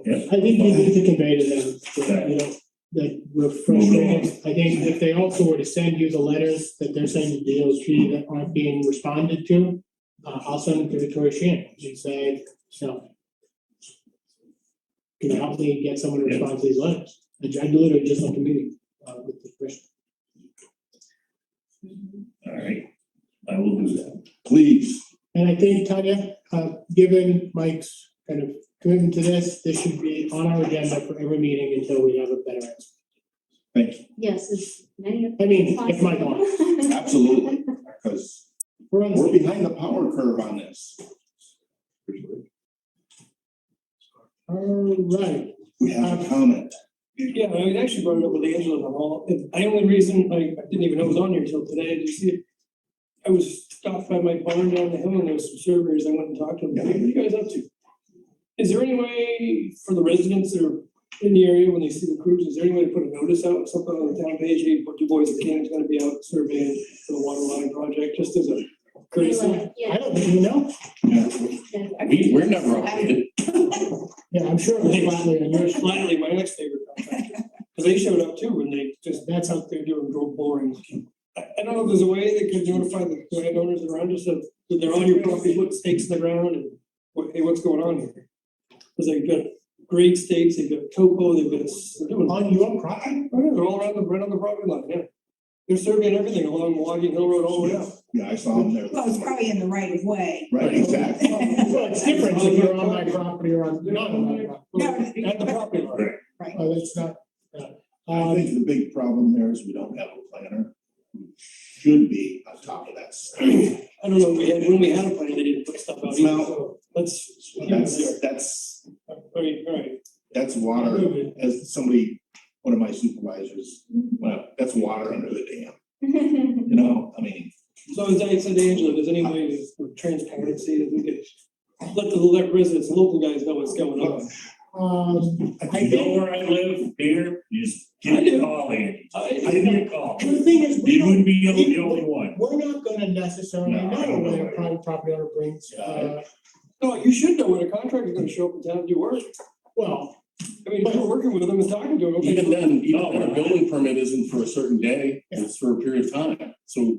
Yeah.
I think you need to convey to them that, you know, that we're frustrated. I think if they also were to send you the letters that they're sending to DOT that aren't being responded to, I'll send them to Victoria Shannon and say, so. Can you help me get someone to respond to these letters? I literally just left a meeting, with the commission.
All right, I will do that.
Please.
And I think, Tanya, given Mike's kind of commitment to this should be on our agenda for every meeting until we have a better answer.
Thank you.
Yes, as many of.
I mean, if Mike wants.
Absolutely, because
We're on the
we're behind the power curve on this.
All right,
We have a comment.
Yeah, I actually brought it up with Angela in the hall. The only reason I didn't even know it was on here until today. Did you see it? I was stopped by my barn down the hill and there was some surveyors. I went and talked to them. Hey, what are you guys up to? Is there any way for the residents that are in the area when they see the crews, is there any way to put a notice out, something on the town page, hey, you boys and Cannon's gonna be out surveying for the water line project, just as a courtesy?
Yeah.
I don't even know.
We're never updated.
Yeah, I'm sure it's flatly on yours.
Slightly, my next favorite contract, because they showed up too, and they just, that's how they're doing, drove boring. I don't know if there's a way they could notify the landowners around us that they're on your property, put stakes in the ground and hey, what's going on here? Because they've got grade stakes, they've got topo, they've got, they're doing,
On your property?
oh yeah, they're all around right on the property line, yeah. They're surveying everything along Logging Hill Road all the way up.
Yeah, I saw them there.
Well, it's probably in the right of way.
Right, exactly.
Well, it's different if you're on my property or on, not on my property.
No,
At the property line.
right.
Oh, that's not,
I think the big problem there is we don't have a planner. Who should be on top of that stuff.
I don't know, when we had a plan, they didn't put stuff out either,
No.
so let's.
That's
All right.
that's water, as somebody, one of my supervisors, well, that's water under the dam, you know, I mean.
So as I said to Angela, if there's any way to, with transparency, that we could let residents, local guys know what's going on.
I
You know
think,
where I live, Peter, you just give
I
me
do.
a call, Andy.
I-
Give me a call.
the thing is, we
You
don't,
wouldn't be the only one.
we're not gonna necessarily
No, I
know
don't know.
when a private property owner brings,
No, you should know when a contractor's gonna show up in town and do work.
well,
I mean, if you're working with them and talking to them. okay.
Even then, a building permit isn't for a certain day, it's for a period of time, so.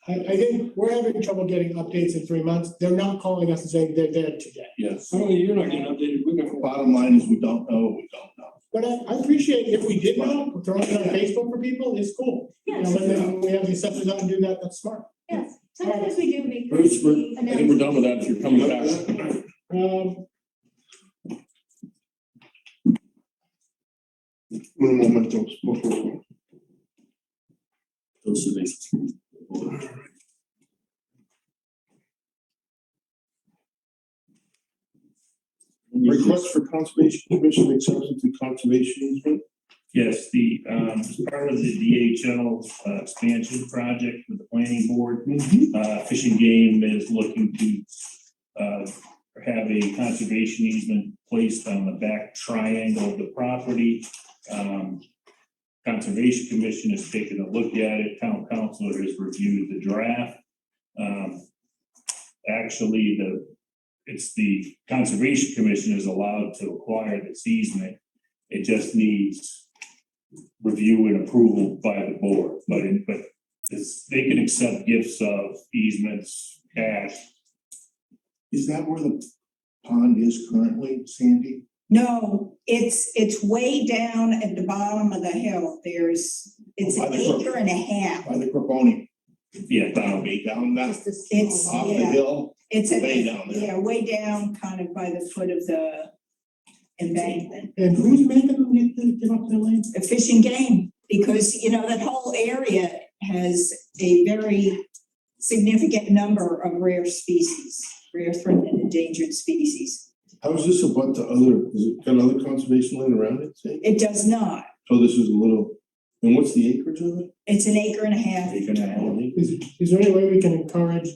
I think we're having trouble getting updates in 3 months. They're not calling us and saying they're there today.
Yes.
I don't think you're not getting updated, we're gonna.
Bottom line is we don't know, we don't know.
But I appreciate if we did know, throwing it on Facebook for people is cool. You know,
Yes,
and then we have the assessors out and do that, that's smart.
yes, sometimes we do make.
Bruce, I
courtesy
think we're done with that if you're coming back.
Un momento, por favor.
Those are the.
Request for conservation commission acceptance of conservation easement.
Yes, as part of the DHL expansion project with the planning board, Fish and Game is looking to have a conservation easement placed on the back triangle of the property. Conservation Commission has taken a look at it, town council has reviewed the draft. Actually, it's the Conservation Commission is allowed to acquire this easement. It just needs review and approval by the board, but they can accept gifts of easements, cash.
Is that where the pond is currently, Sandy?
No, it's way down at the bottom of the hill. It's
By
an
the brook.
acre and a half.
By the Croponi,
Yeah,
down, way down that,
Just a small-
It's,
off the
yeah,
hill,
it's at,
way down there.
yeah, way down, kind of by the foot of the embankment.
And who's making them get up their lane?
A Fish and Game, because, you know, that whole area has a very significant number of rare species, rare threatened and endangered species.
How is this about the other, is it got other conservation land around it, say?
It does not.
So this is a little, and what's the acreage of it?
It's an acre and a half.
You're gonna have it.
Is there any way we can encourage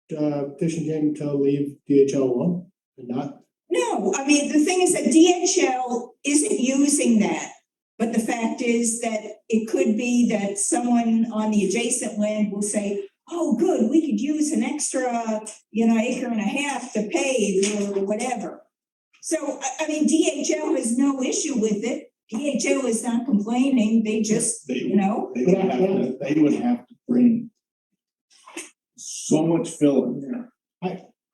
Fish and Game to leave DHL alone and not?
No, I mean, the thing is that DHL isn't using that. But the fact is that it could be that someone on the adjacent land will say, oh, good, we could use an extra, acre and a half to pave or whatever. So, I mean, DHL has no issue with it. DHL is not complaining. They just,
They would have to bring so much fill in there.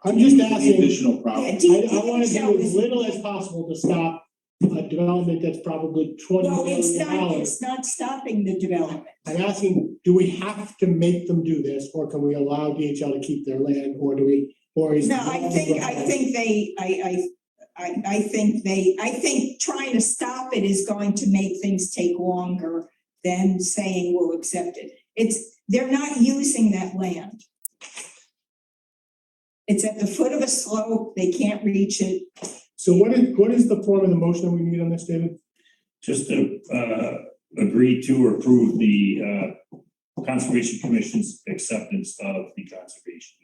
I'm just
The
asking,
additional problem.
I wanna do as little as possible to stop a development that's probably $20
Well,
million.
it's not stopping the development.
I'm asking, do we have to make them do this, or can we allow DHL to keep their land, or do we, or is?
No, I think trying to stop it is going to make things take longer than saying we'll accept it. They're not using that land. It's at the foot of a slope, they can't reach it.
So what is the form of the motion that we need on this, David?
Just to, agree to or approve the, Conservation Commission's acceptance of the conservation.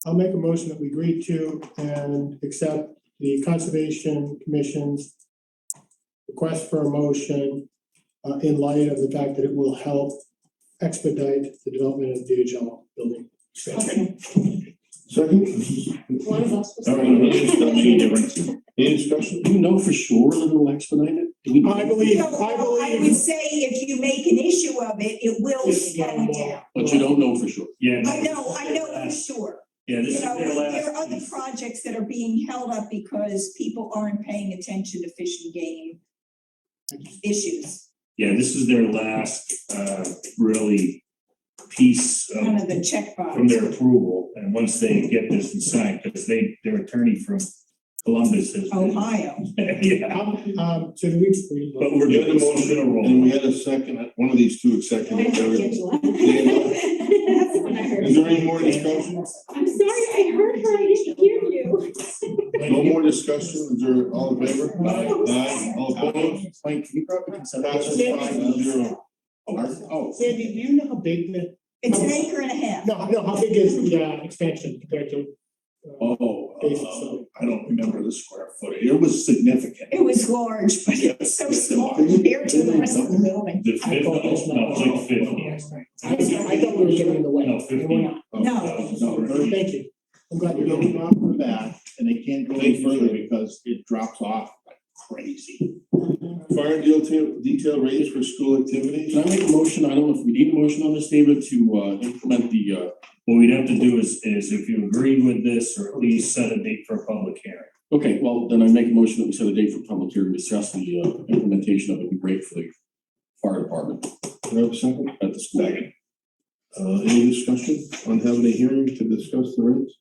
I'll make a motion that we agree to and accept the Conservation Commission's request for a motion in light of the fact that it will help expedite the development of DHL building.
Second?
One of us was.
All right, any discussion? Any discussion?
Do you know for sure that it'll expedite it? Do we-
I believe,
No, I would say if you make an issue of it, it will slow it down.
But you don't know for sure.
Yeah.
I know for sure.
Yeah, this
You
is
know,
their last.
there are other projects that are being held up because people aren't paying attention to fish and game issues.
Yeah, this is their last, really piece
Kind
of,
of the checkbox.
from their approval. And once they get this and signed, because their attorney from Columbus has.
Ohio.
Yeah,
so do we?
but we're doing the motion to roll.
And we had a second, one of these two second. Is there any more discussion?
I'm sorry, I heard her, I didn't hear you.
No more discussion, is there all in favor? Aye, all opposed?
Mike, can you probably consent?
Passes 5-0.
Oh,
Sandy, do you know how big the,
It's an acre and a half.
no, how big is the expansion compared to?
I don't remember the square footage. It was significant.
It was large, but it's so small compared to the rest of the building.
The 50, no, it's like 50, I think.
I thought we were getting in the way.
No, 50.
We're not.
No.
Thank you. I'm glad
You're
you're
going
going.
off the back and they can't go any further because it drops off like crazy.
Fire detail rates for school activities?
can I make a motion? I don't know if we need a motion on this, David, to implement the,
What we'd have to do is if you agree with this, or at least set a date for a public hearing.
okay, well, then I make a motion that we set a date for public hearing, to discuss the implementation of the rate for the fire department
Do I have a second?
at the school.
Any discussion on having a hearing to discuss the rates?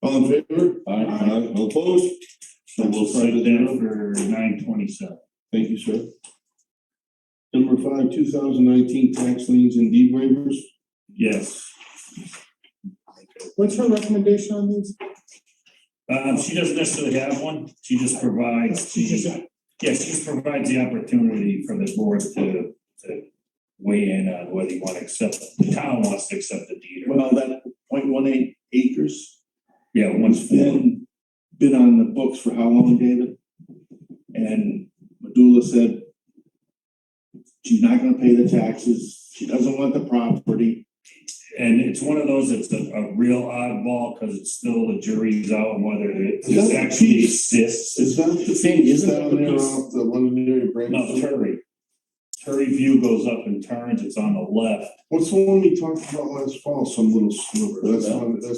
All in favor? Aye. All opposed?
So we'll set that for 9/27.
Thank you, sir. Number 5, 2019 tax liens and deed waivers.
Yes.
What's her recommendation on these?
She doesn't necessarily have one. She just provides.
She just-
Yeah, she just provides the opportunity for the board to weigh in on whether you want to accept, the town wants to accept the deed. Or
Well, that 0.18 acres
yeah, once full.
been on the books for how long, David? And Medulla said she's not gonna pay the taxes. She doesn't want the property.
And it's one of those that's a real oddball, because it's still the jury's out on whether
Is
this
that
actually
the-
exists.
Is that the
Sandy,
piece
isn't that
down
the
there
piece-
off the one near your branch?
No, Turry. Turry View goes up and turns, it's on the left,
What's the one we talked about last fall, some little sliver, that's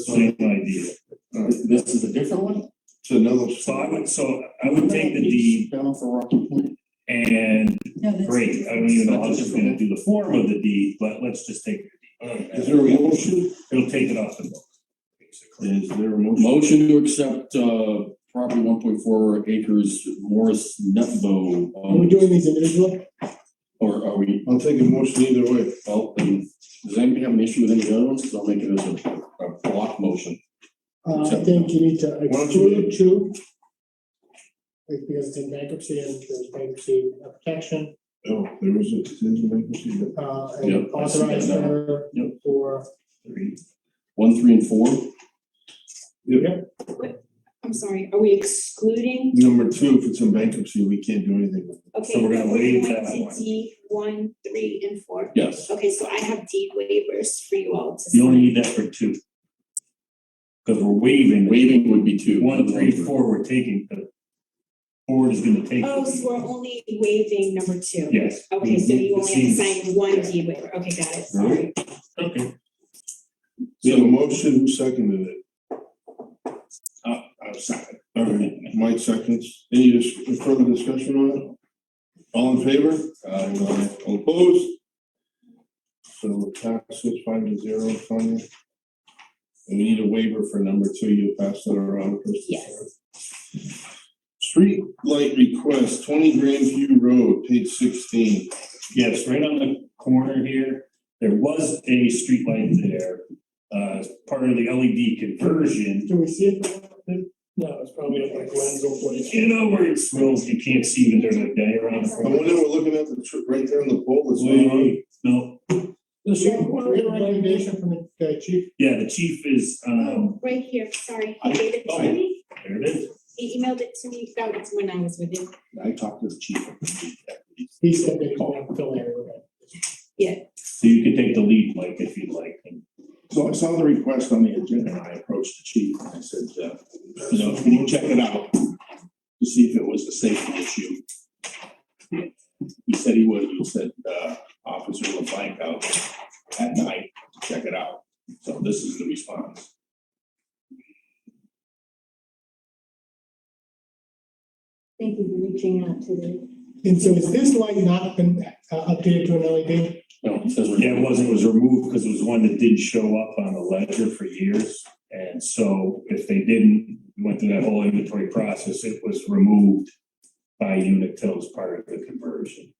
same idea.
This is a different one?
it's another.
So I would take the deed
Down for Rocky Point.
and,
No, that's-
great, I don't even know how she's gonna do the form of the deed, but let's just take the deed.
Is there a motion?
It'll take it off the book, basically.
Is there a motion?
Motion to accept, property 1.4 acres, Morris Netbo.
Are we doing these individually?
Or are we,
I'll take a motion either way.
well, then, does anybody have an issue with any of the other ones? Because I'll make it as a block motion.
I think you need to
Why don't you-
exclude two. Like, because it's in bankruptcy and there's bankruptcy protection,
Oh, there was a decision bankruptcy.
and
Yep, I see
authorize
that now.
her
Yep.
for.
1, 3, and 4.
I'm sorry, are we excluding?
Number 2, if it's in bankruptcy, we can't do anything with it.
Okay,
So we're gonna
we're
waive
going
that
to
one.
D 1, 3, and 4.
Yes.
Okay, so I have deed waivers for you all to
You only
sign.
need that for 2. Because we're waiving.
Waiving would be 2.
1, 3, 4, we're taking, the board is gonna take.
Oh, so we're only waiving number 2?
Yes.
Okay, so you only have to
Seems-
sign one deed waiver. Okay, got it, sorry.
Okay.
So the motion, who seconded it?
I'm sorry.
All right, Mike seconds. Any further discussion on it? All in favor? Aye. All opposed? So it passes 5-0, Tanya. And we need a waiver for number 2. You'll pass that around. Kristen.
Yes.
Street light request, 20 Grandview Road, page 16.
Yes, right on the corner here, there was a streetlight there. Part of the LED conversion.
Can we see it?
No, it's probably up like Glenn's old place.
You know where it's rolls, you can't see even during the day around the
The one
corner.
that we're looking at, right there on the pole, that's
Wait, no,
We have a recommendation from the chief.
yeah, the chief is,
Right here, sorry, he gave it to me,
there it is.
he emailed it to me, that was when I was with him.
I talked to the chief.
He said that he's gonna have to fill area with it.
So you can take the lead, Mike, if you'd like.
So I saw the request on the agenda and I approached the chief and I said, can you check it out to see if it was a safety issue? He said he would. He said, officer will find out at night to check it out. So this is the response.
Thank you for reaching out to the.
And so is this light not been updated to an LED?
No, he says.
Yeah, it was removed because it was one that didn't show up on the ledger for years. And so if they didn't, went through that whole inventory process, it was removed by Unitil as part of the conversion.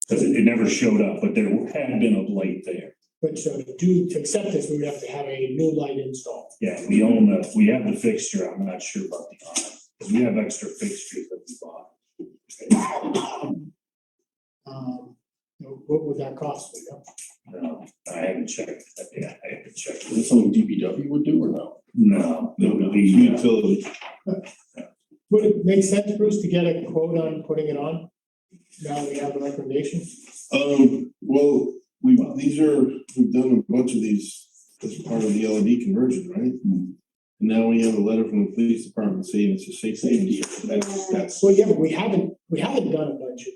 Because it never showed up, but there had been a light there.
But so to accept this, we would have to have a new light installed.
Yeah, we have the fixture, I'm not sure about the on, because we have extra fixtures that we bought.
What would that cost? You know?
I haven't checked, yeah, I haven't checked.
Is this something DPW would do or no?
No, it would be,
utility.
Would it make sense, Bruce, to get a quote on putting it on? Now that we have the recommendation.
Well, we've done a bunch of these as part of the LED conversion, right? And now we have a letter from the police department saying it's a safety.
That's.
Well, yeah, but we haven't done a bunch of.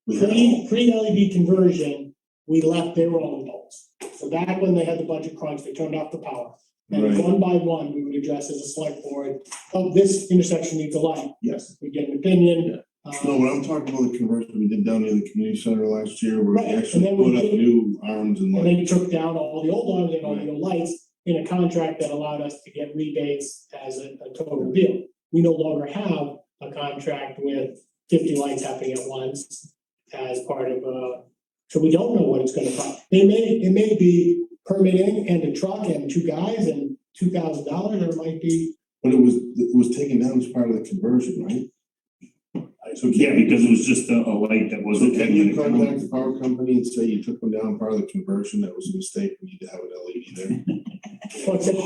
We have-
Pre-LED conversion, we left their own bulbs. So back when they had the budget crunch, they turned off the power. And
Right.
one by one, we would address as a select board, oh, this intersection needs a light.
Yes.
We get an opinion.
No, what I'm talking about the conversion we did down near the community center last year, where we
Right, and
actually
then we
put up
did-
new arms and
And then
lights.
you took down all the old arms and all the new lights in a contract that allowed us to get rebates as a total deal. We no longer have a contract with 50 lights happening at once as part of so we don't know what it's gonna cost. It may be permitting and a truck and two guys and $2,000, or it might be.
But it was taken down as part of the conversion, right? So
yeah, because it was just a light that
So
wasn't.
can you contact the power company and say you took them down part of the conversion, that was a mistake, we need to have an LED there?
What's it?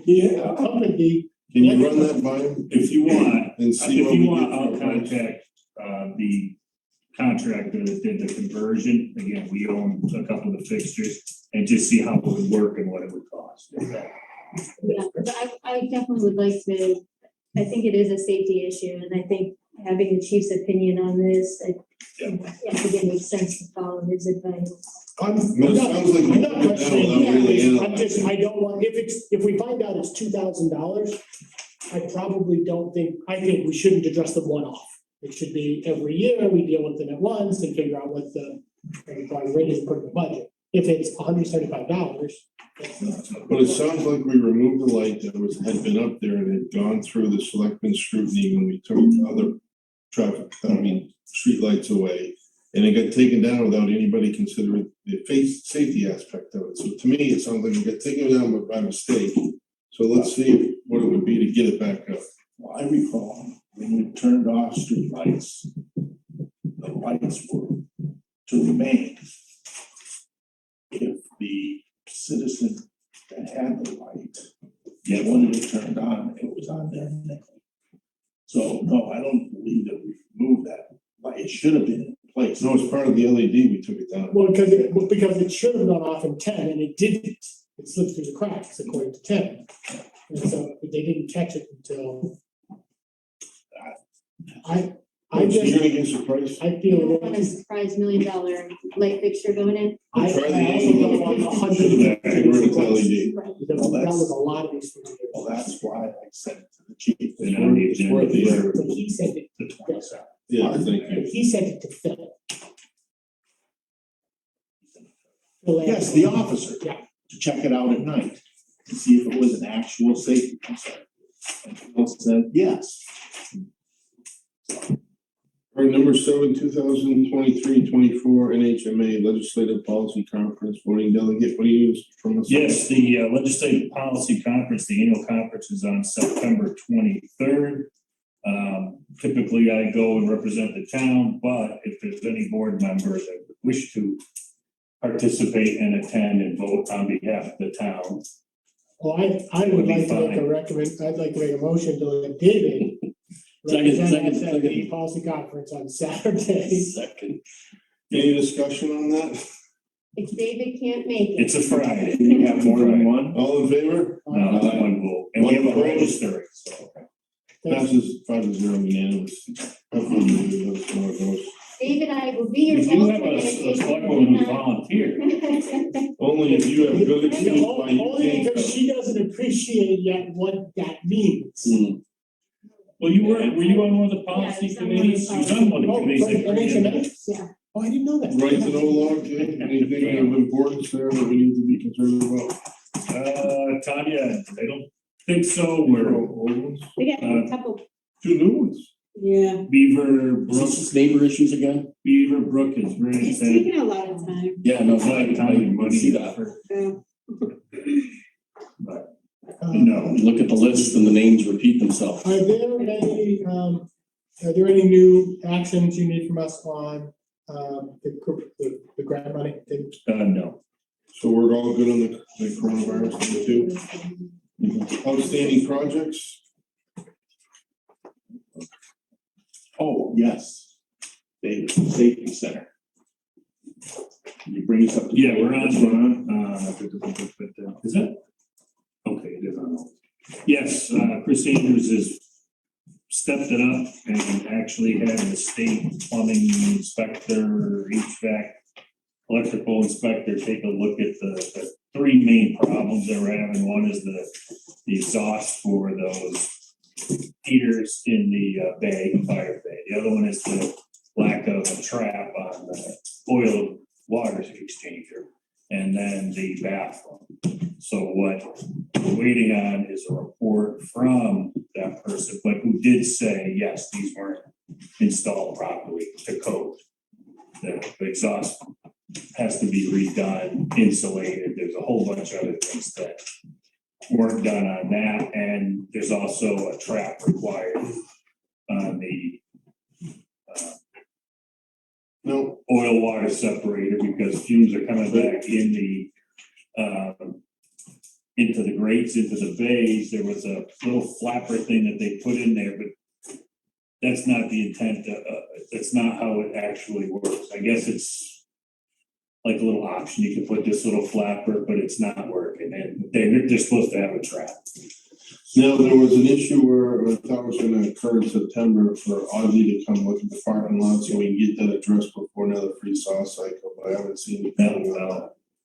Yeah.
Company.
Can you run that by them
If you want,
and see what
if
we
you want,
get
I'll
for a price?
contact, the contractor that did the conversion. Again, we own a couple of the fixtures and just see how it would work and what it would cost.
Yeah, but I definitely would like to, I think it is a safety issue, and I think having the chief's opinion on this, I think it makes sense to follow his advice.
I'm
But it
not-
sounds like we
I'm not
put it down
questioning
without
the
really
ethics. I'm
analyzing.
just, I don't want, if we find out it's $2,000, I probably don't think, I think we shouldn't address them one-off. It should be every year, we deal with them at once and figure out what the rate is per the budget. If it's $175,
But it sounds like we removed the light that had been up there and had gone through the selectmen's scrutiny when we took other streetlights away. And it got taken down without anybody considering the safety aspect of it. So to me, it sounds like it got taken down by mistake. So let's see what it would be to get it back up.
Well, I recall when we turned off streetlights, the lights were to remain. If the citizen that had the light, wanted it turned on, it was on their nickel. So, no, I don't believe that we removed that, but it should have been in place.
No, as part of the LED, we took it down.
well, because it should have gone off in 10 and it didn't. It slipped through the cracks according to 10. And so they didn't catch it until. I
So you're
just,
gonna give us a price?
I
You
feel.
don't want a surprise $1 million light fixture going in.
I
Try the
also don't want
angle.
100.
Convert it to LED.
Right.
Because that was a lot of these.
Well, that's why I sent it to the chief.
And on the
It's worth the effort.
But he sent it,
The 27th.
Yeah, thank you.
but he sent it to Phil.
Yes, the officer.
Yeah.
To check it out at night, to see if it was an actual safety concern. And Phil said, yes.
All right, number 7, 2023-24 NHMA Legislative Policy Conference Voting Delegate, what do you use from us?
Yes, the Legislative Policy Conference, the annual conference is on September 23rd. Typically I go and represent the town, but if there's any board member that would wish to participate and attend and vote on behalf of the town.
Well, I would like to make I'd like to make a motion to let David represent us at the policy conference on Saturday.
Second.
Any discussion on that?
If David can't make it.
It's a Friday.
Do you have more than one?
All in favor?
No, it's one vote, and we have a registry, so.
Passes 5-0 unanimous. Hopefully those one of those.
David, I will be your
We do have
alternate.
a
if you
select woman who
cannot-
volunteered.
Only if you have good excuse why you
Only
can't.
because she doesn't appreciate yet what that means.
Well, were you on one of the policy
Yeah, I was on one of the
committees? You was on one of the
Oh,
committees.
right, NHMA?
Yeah.
Oh, I didn't know that.
Right to know log, anything of importance there that we need to be concerned about?
Tanya, I don't think so, we're
Old ones?
We got a couple,
2 new ones.
yeah,
Beaver
Is
Brook,
this just neighbor issues again?
Beaver Brook is very
it's
sad.
taking a lot of time.
Yeah, no,
It's like time and money.
see that.
But,
Um,
no,
Look at the list and the names repeat themselves.
Are there any new actions you need from us on, the grant money?
no.
So we're all good on the coronavirus number 2. Outstanding projects,
Oh, yes. David, Safety Center. Can you bring us up? to
Yeah,
date?
we're on,
What's going on?
Is it? Okay, it is on. Yes, Chris Andrews has stepped it up and actually had the state plumbing inspector, HVAC, electrical inspector take a look at the 3 main problems that we're having. One is the exhaust for those heaters in the fire bay. The other one is the lack of a trap on the oil water exchanger, and then the bathroom. So what we're waiting on is a report from that person, but who did say, yes, these weren't installed properly to code. The exhaust has to be redone, insulated. There's a whole bunch of other things that weren't done on that, and there's also a trap required on the
no,
oil water separator, because fumes are coming back in the into the grates, into the bays. There was a little flapper thing that they put in there, but that's not the intent. That's not how it actually works. I guess it's like a little option. You can put this little flapper, but it's not working, and they're supposed to have a trap.
now there was an issue where I thought was gonna occur in September for Ozzy to come look at the parking lot so we can get that addressed before another freeze-thaw cycle, but I haven't seen it.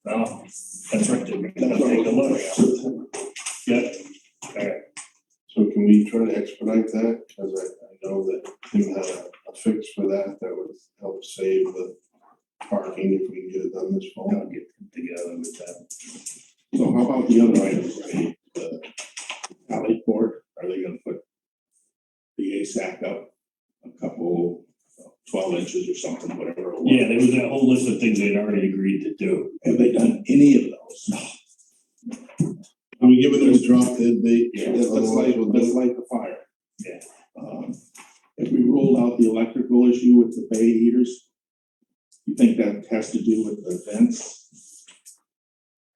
No, that's right. They're gonna take a look. Yeah. Alright.
So can we try to expedite that? Cause I know that Tim had a fix for that would help save the parking if we can get it done this fall.
I'll get together with that.
So how about the other items, right? The alley board, are they gonna put the ASAC up a couple, 12 inches or something, whatever it was?
Yeah, there was that whole list of things they'd already agreed to do.
Have they done any of those?
Are we giving it a drop dead date?
Yeah,
Let's light the fire.
Yeah.
If we rolled out the electrical issue with the bay heaters, you think that has to do with the vents?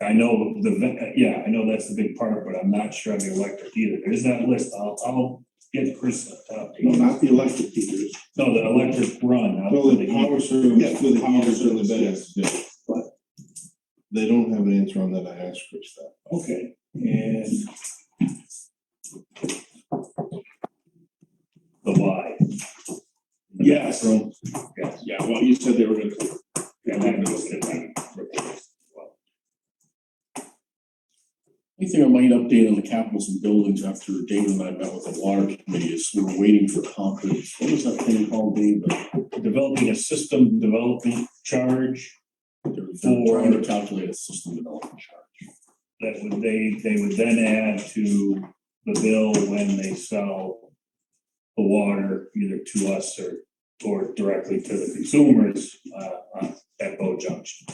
I know I know that's the big part, but I'm not sure on the electric either. There's that list. I'll get Chris to talk to
No,
you.
not the electric heaters.
No, the electric run. out
Well,
to
the
the
power
heat.
service
Yeah,
for the
power
heaters in the
service,
bays, yeah.
But,
They don't have an answer on that, I asked Chris that.
okay, and
The Y. The
Yes.
bathroom. Yes.
yeah, well, you said they were gonna.
And that was gonna be replaced.
Anything I might update on the capitals and buildings after David and I met with the water committee is we were waiting for concrete. What was that thing called, Dave?
Developing a system development charge
They were trying to calculate a system development charge.
that they would then add to the bill when they sell the water either to us or or directly to the consumers, at Bow Junction.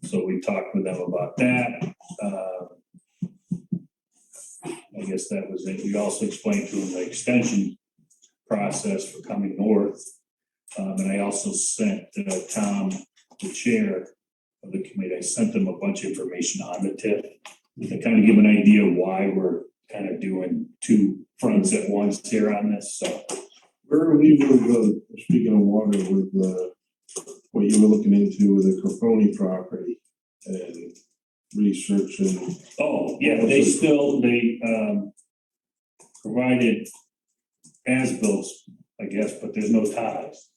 So we talked with them about that. I guess that was it. We also explained to them the extension process for coming north. And I also sent Tom, the chair of the committee, I sent them a bunch of information on the TIF to kind of give an idea why we're kind of doing two fronts at once here on this, so.
Where are we with, speaking of water, with, what you were looking into with the Crofoni property and researching?
Oh, yeah, they provided as-bills, I guess, but there's no ties.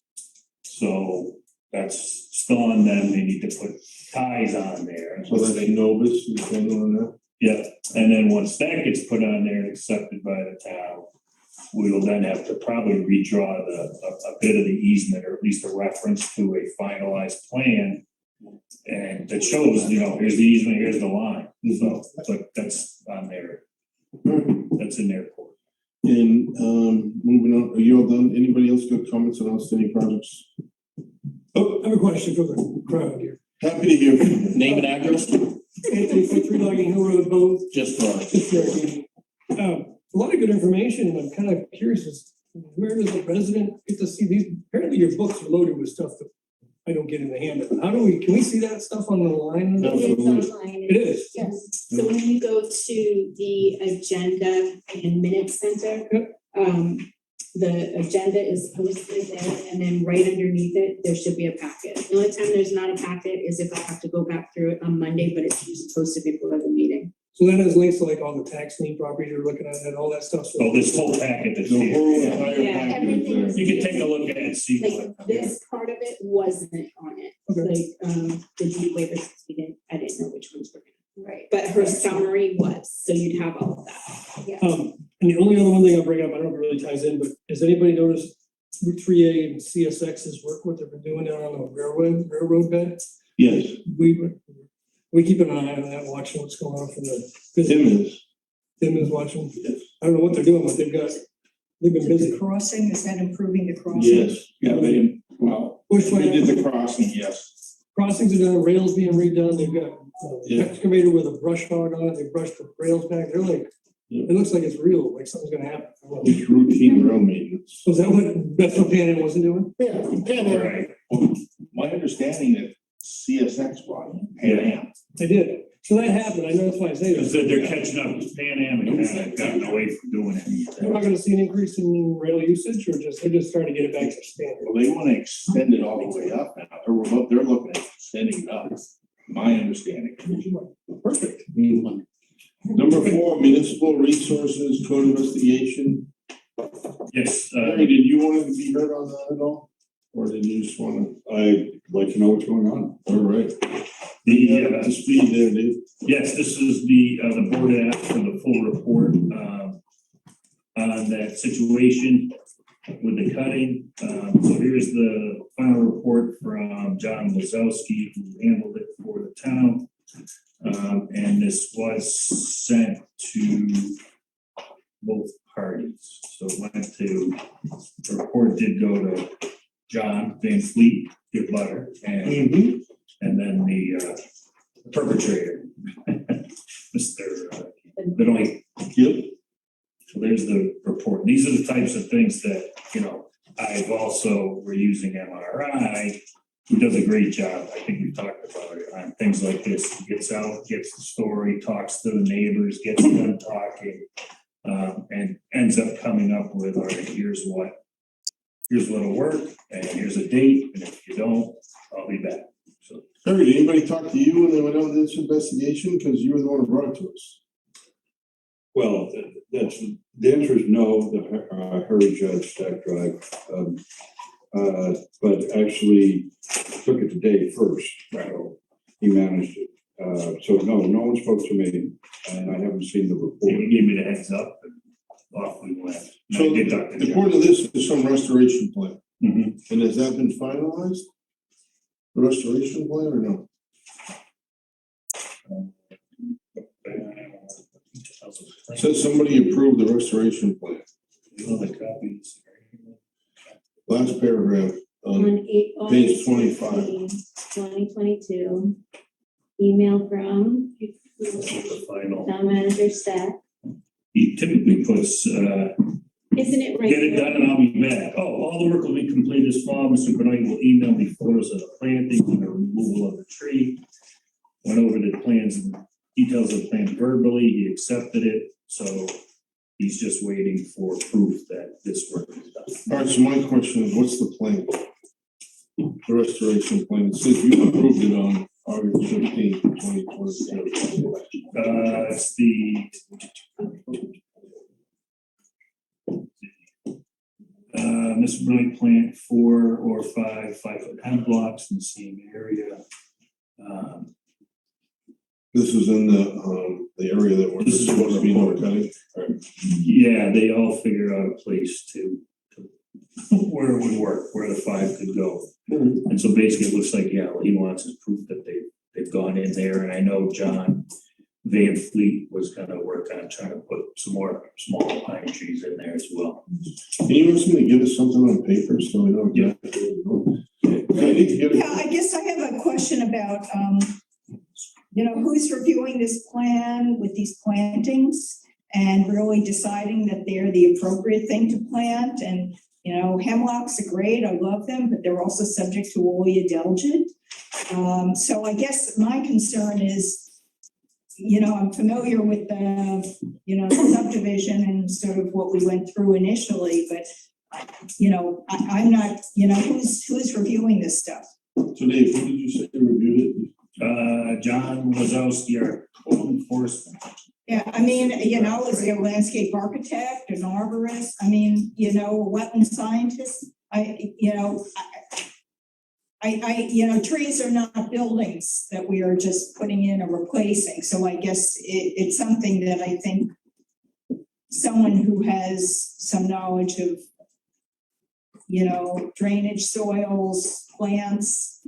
So that's still on them, they need to put ties on there.
So that's Novus is handling that?
Yeah, and then once that gets put on there and accepted by the town, we will then have to probably redraw a bit of the easement, or at least a reference to a finalized plan. And that shows, here's the easement, here's the line, so, but that's on there, that's in their court.
And, moving on, are you all done? Anybody else got comments on outstanding projects?
Oh, I have a question for the crowd here.
Happy to hear. from you.
Name and address,
Anthony, 3 Logging Hill Road, both.
just for.
A lot of good information, and I'm kind of curious as where does a resident get to see these? Apparently your books are loaded with stuff that I don't get in the handout. How do can we see that stuff on the line?
No.
It is
Absolutely.
online.
It is.
Yes, so when you go to the agenda and minutes center, the agenda is posted there, and then right underneath it, there should be a packet. The only time there's not a packet is if I have to go back through it on Monday, but it's usually posted before the meeting.
So that has links to like all the tax lien properties you're looking at and all that stuff.
So this whole packet that's
The whole
here,
entire
Yeah,
package
everything
there.
is-
you can take a look at it and see
Like
what.
this part of it wasn't on it,
Okay.
like, the deed waivers, I didn't know which ones were. Right. But her summary was, so you'd have all of that. Yeah.
And the only other one thing I'll bring up, I don't know if it really ties in, but has anybody noticed Route 3A and CSX's work, what they've been doing down on the railroad bed?
Yes,
We keep an eye on that, watching what's going on from the.
Tim is.
Tim is watching.
Yes.
I don't know what they're doing, but they've been
The
busy.
crossing, is that improving the crossing?
Yes.
Yeah, well,
Which
they
way?
did the crossing, yes.
Crossings are done, rails being redone, they've got
Yeah.
excavator with a brush hog on it, they brushed the rails back, they're like,
Yeah.
it looks like it's real, like something's gonna happen.
It's routine road maintenance.
Was that's what Pan Am wasn't doing?
Yeah, Pan Am.
Right,
Well, my understanding that CSX bought Pan Am.
They did, so that happened, I know that's why I say
because
that.
they're catching up with Pan Am and kind of gotten away from doing
We're not
anything.
gonna see an increase in rail usage, or they're just trying to get it back to standard?
Well, they want to extend it all the way up now. They're looking at extending it up, my understanding.
Perfect.
Number 4, municipal resources code investigation.
Yes,
Harry, did you want to be heard on that at all? Or did you just want
I'd like to know what's going on.
to, all right.
the,
Up to speed there, Dave.
yes, this is the board asked for the full report, on that situation with the cutting. So here's the final report from John Wazowski, who handled it for the town. And this was sent to both parties. So it went to, the report did go to John Van Fleet, your butter, and then the perpetrator, Mr. Benoit.
Yep.
So there's the report. These are the types of things that, I've also, we're using MRI, who does a great job. I think we talked about it on things like this. He gets out, gets the story, talks to the neighbors, gets them talking, and ends up coming up with, all right, here's what'll work, and here's a date, and if you don't, I'll be back. So
Harry, did anybody talk to you when they went out with this investigation? Because you were the one who brought it to us.
Well, the answer is no, the Harry Judge Stack Drive. But actually took it to Dave first. So he managed it. So no one spoke to me and I haven't seen the report.
he gave me the heads up, and off we went. And I
So
did talk to
the
John.
point of this is some restoration plan.
Mhm.
And has that been finalized? The restoration plan or no? Says somebody approved the restoration plan.
All the copies.
Last paragraph,
On
page 25.
2022. Email from
The final,
town manager staff.
he typically puts,
Isn't it right?
get it
there?
done and I'll be back. Oh, all the work will be completed this fall. Mr. Benoit will email me photos of the planting and the removal of the tree. Went over the plans and details of the plan verbally. He accepted it. So he's just waiting for proof that this work is done.
All right, so my question is, what's the plan? The restoration plan, it says you approved it on August 15th, 2022.
It's the Mr. Benoit plant 4 or 5 5-foot hemp blocks in the same area.
This is in the area that we're
This is
supposed to be cutting.
Yeah, they all figured out a place to where it would work, where the 5 could go. And so basically it looks like, yeah, what he wants is proof that they've gone in there, and I know John Van Fleet was gonna work on trying to put some more small pine trees in there as well.
Can you want somebody to give us something on paper so we know?
Yeah.
I need to get
Yeah,
it.
I guess I have a question about, who's reviewing this plan with these plantings and really deciding that they're the appropriate thing to plant. And, hemlocks are great, I love them, but they're also subject to woolly adelgid. So I guess my concern is, I'm familiar with the subdivision and sort of what we went through initially, but I'm not, who's reviewing this stuff?
So Dave, who did you say reviewed it?
John Wazowski, our code enforcement.
Yeah, is there a landscape architect, an arborist, a wetland scientist? Trees are not buildings that we are just putting in or replacing, so I guess it's something that I think someone who has some knowledge of, drainage, soils, plants,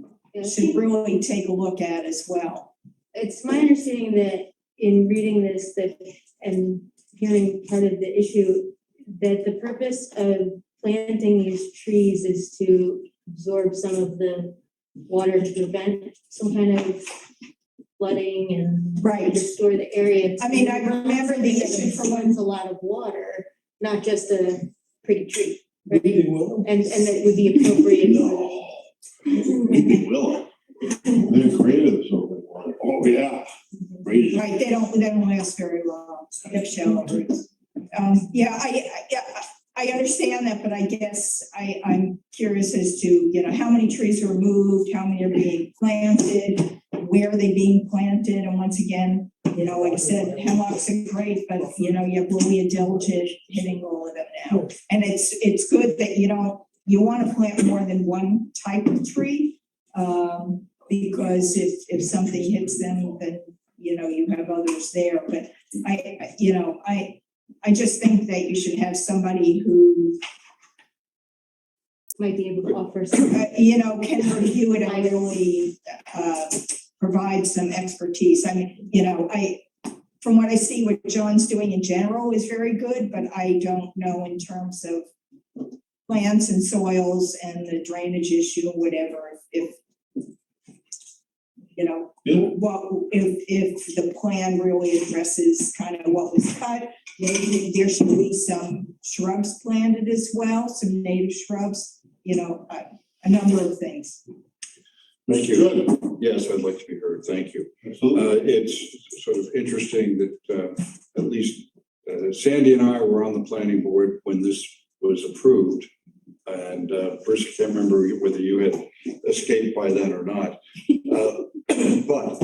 should really take a look at as well.
It's my understanding that in reading this, and hearing part of the issue, that the purpose of planting these trees is to absorb some of the water to prevent some kind of flooding and
Right.
restore the area.
I remember the issue for when,
Absorbs a lot of water, not just a pretty tree, right? And that would be appropriate for
Weeping willow.
They're creative, so.
Oh, yeah. Raised.
right, they don't last very long, they have shallow roots. I understand that, but I guess I'm curious as to, how many trees are removed, how many are being planted, where are they being planted, and once again, like I said, hemlocks are great, but you have woolly adelgid hitting all of them now. And it's good that you want to plant more than one type of tree, because if something hits them, then, you have others there, but I just think that you should have somebody who,
might be able to offer some.
can review it and really, provide some expertise. From what I see, what John's doing in general is very good, but I don't know in terms of plants and soils and the drainage issue or whatever, if if the plan really addresses kind of what was cut, maybe there should be some shrubs planted as well, some native shrubs, a number of things.
Thank you. Yes, I'd like to be heard. Thank you.
Absolutely.
It's sort of interesting that at least Sandy and I were on the planning board when this was approved. And first, I can't remember whether you had escaped by then or not. But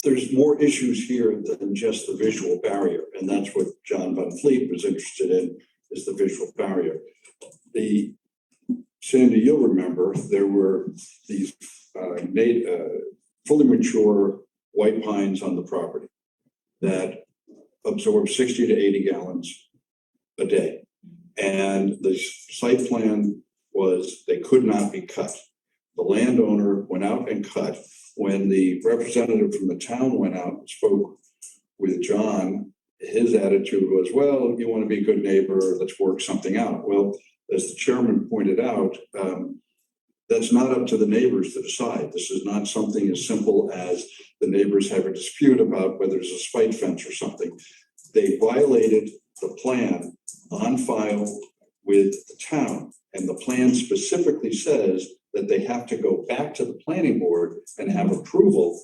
there's more issues here than just the visual barrier. And that's what John Van Fleet was interested in, is the visual barrier. Sandy, you'll remember, there were these fully mature white pines on the property that absorb 60 to 80 gallons a day. And the site plan was they could not be cut. The landowner went out and cut. When the representative from the town went out and spoke with John, his attitude was, well, you want to be a good neighbor, let's work something out. Well, as the chairman pointed out, that's not up to the neighbors to decide. This is not something as simple as the neighbors have a dispute about whether there's a spite fence or something. They violated the plan on file with the town, and the plan specifically says that they have to go back to the planning board and have approval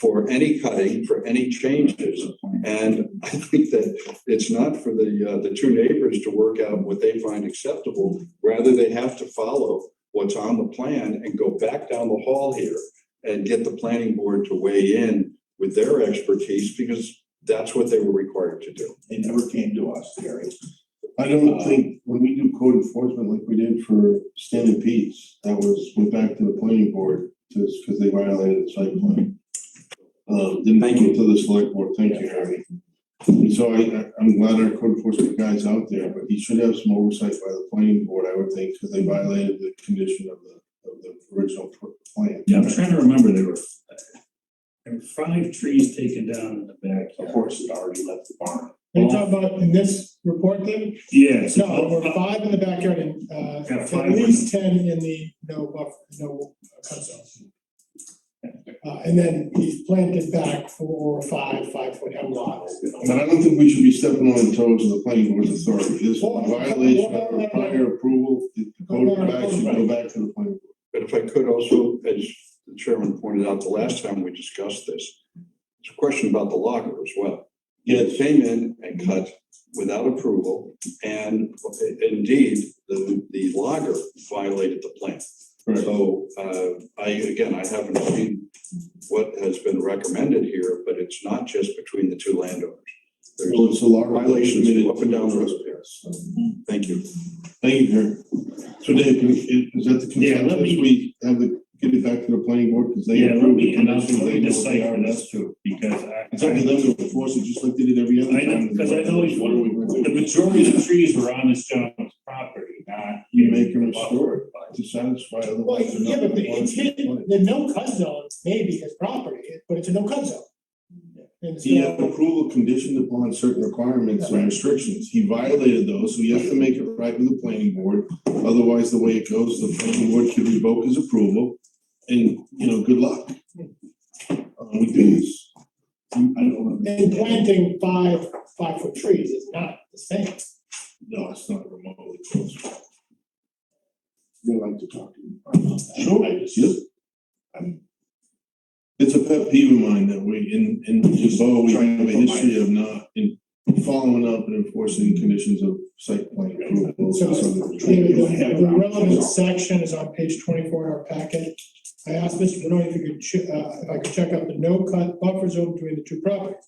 for any cutting, for any changes. And I think that it's not for the two neighbors to work out what they find acceptable. Rather, they have to follow what's on the plan and go back down the hall here and get the planning board to weigh in with their expertise, because that's what they were required to do.
They never came to us, Gary.
I don't think when we do code enforcement like we did for Stand Pete's, that went back to the planning board just because they violated the site plan. Didn't
Thank
go
you.
to the select board. Thank you, Harry. And so I'm glad our code enforcement guy's out there, but he should have some oversight by the planning board, I would think, because they violated the condition of the original plan.
Yeah, I'm trying to remember, there were 5 trees taken down in the
Of
backyard.
course, it already left the barn.
Are you talking about in this report, David?
Yes.
No, there were 5 in the backyard and,
Yeah,
at
5
least 10 in the no buffer, no cut zone. And then he planted back 4 or 5 5-foot hemlocks.
But I don't think we should be stepping on the toes of the planning board's authority. This is a violation of prior approval. The code back should go back to the planning board.
But if I could also, as the chairman pointed out the last time we discussed this, it's a question about the logger as well. It came in and cut without approval, and indeed, the logger violated the plan.
Right.
So, I haven't seen what has been recommended here, but it's not just between the two landowners.
Well, it's a law
Violations
committed
up and down the road.
trespass.
Thank you.
Thank you, Harry. So Dave, is that the
Yeah, let
consensus?
me-
We have to get it back to the planning board because they
Yeah, let
approved
me,
the
and I'll
conditions. They know what they
decipher
are.
this too, because
It's up to them to enforce it just like they did every other
I know,
time.
because I know
What are we gonna
the
do?
majority of the trees were on this gentleman's property, not.
You make them restore it to satisfy
Well,
otherwise. they're
yeah,
not
but
gonna
it's hidden, the no cut zone may be his property, but it's a no cut zone. And
He had
so,
approval conditioned upon certain requirements and restrictions. He violated those, so he has to make it right with the planning board. Otherwise, the way it goes, the planning board can revoke his approval and, good luck. We do this.
I don't know.
and planting 5-foot trees is not the same.
No, it's not remotely close.
They like to talk to you about that.
Sure,
I just-
yes. It's a pet peeve of mine that we, in just, we have a history of not following up and enforcing conditions of site plan approval.
So, David, the relevant section is on page 24 in our packet. I asked Mr. Benoit if I could check out the no cut buffer zone between the two properties.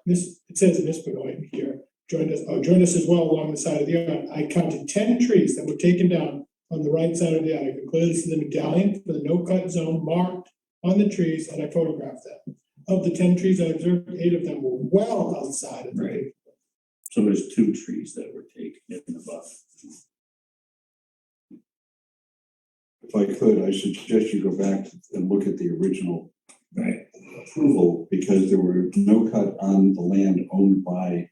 It says Miss Benoit here, joined us as well along the side of the yard. I counted 10 trees that were taken down on the right side of the yard. I could clearly see the medallion for the no cut zone marked on the trees, and I photographed them. Of the 10 trees I observed, 8 of them were well outside of the.
Right. So there's 2 trees that were taken in the buffer.
If I could, I suggest you go back and look at the original
Right.
approval, because there were no cut on the land owned by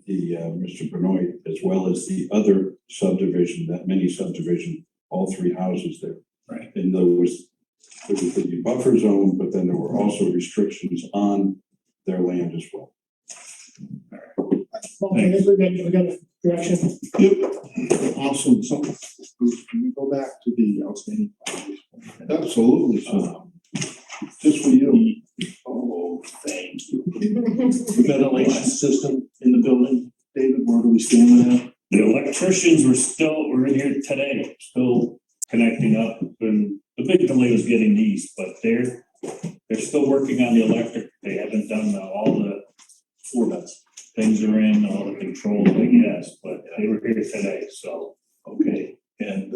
the Mr. Benoit, as well as the other subdivision, that mini subdivision, all 3 houses there.
Right.
And there was the buffer zone, but then there were also restrictions on their land as well.
Okay, we got a direction.
Yep, awesome, so,
Bruce, can we go back to the outstanding?
absolutely, so, just for you.
Oh, thank you. Ventilation system in the building, David, where do we stand with that?
The electricians were in here today, still connecting up, and the big delay was getting these, but they're still working on the electric. They haven't done all the
Four beds.
things are in, all the controls, I guess, but they were here today, so.
Okay, and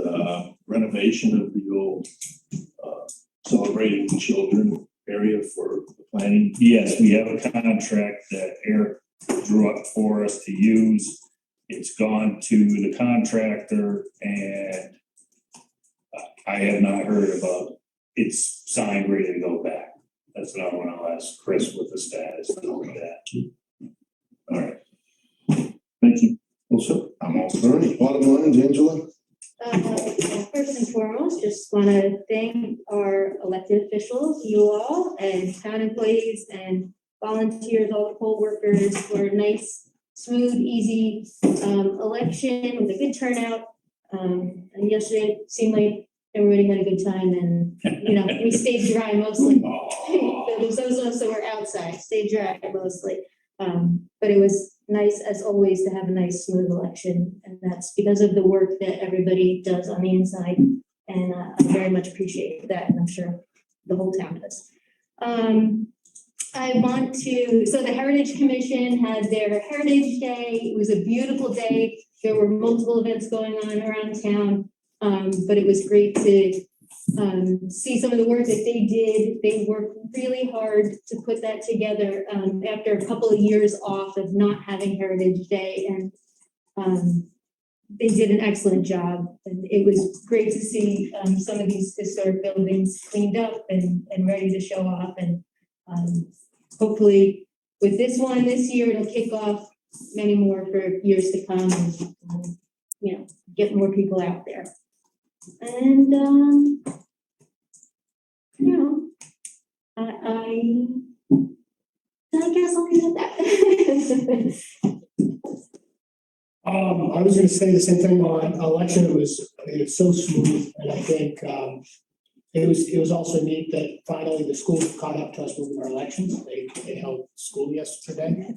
renovation of the old celebrating children area for the planning.
Yes, we have a contract that Eric drew up for us to use. It's gone to the contractor, and I have not heard about it's signed, ready to go back. That's what I want to ask Chris what the status of that.
All right. Thank you.
Also,
I'm all
all right, bottom lines, Angela?
First and foremost, just want to thank our elected officials, you all, and town employees and volunteers, all the poll workers for a nice, smooth, easy election with a good turnout. And yesterday it seemed like everybody had a good time and, we stayed dry mostly. Those of us that were outside stayed dry mostly. But it was nice, as always, to have a nice, smooth election, and that's because of the work that everybody does on the inside. And I very much appreciate that, and I'm sure the whole town does. So the Heritage Commission had their Heritage Day. It was a beautiful day. There were multiple events going on around town, but it was great to see some of the work that they did. They worked really hard to put that together after a couple of years off of not having Heritage Day, and they did an excellent job. And it was great to see some of these historic buildings cleaned up and ready to show off. And hopefully with this one this year, it'll kick off many more for years to come and get more people out there. And I guess I'll leave it at that.
I was gonna say the same thing on election. It was so smooth, and I think it was also neat that finally the school caught up to us with our elections. They held school yesterday.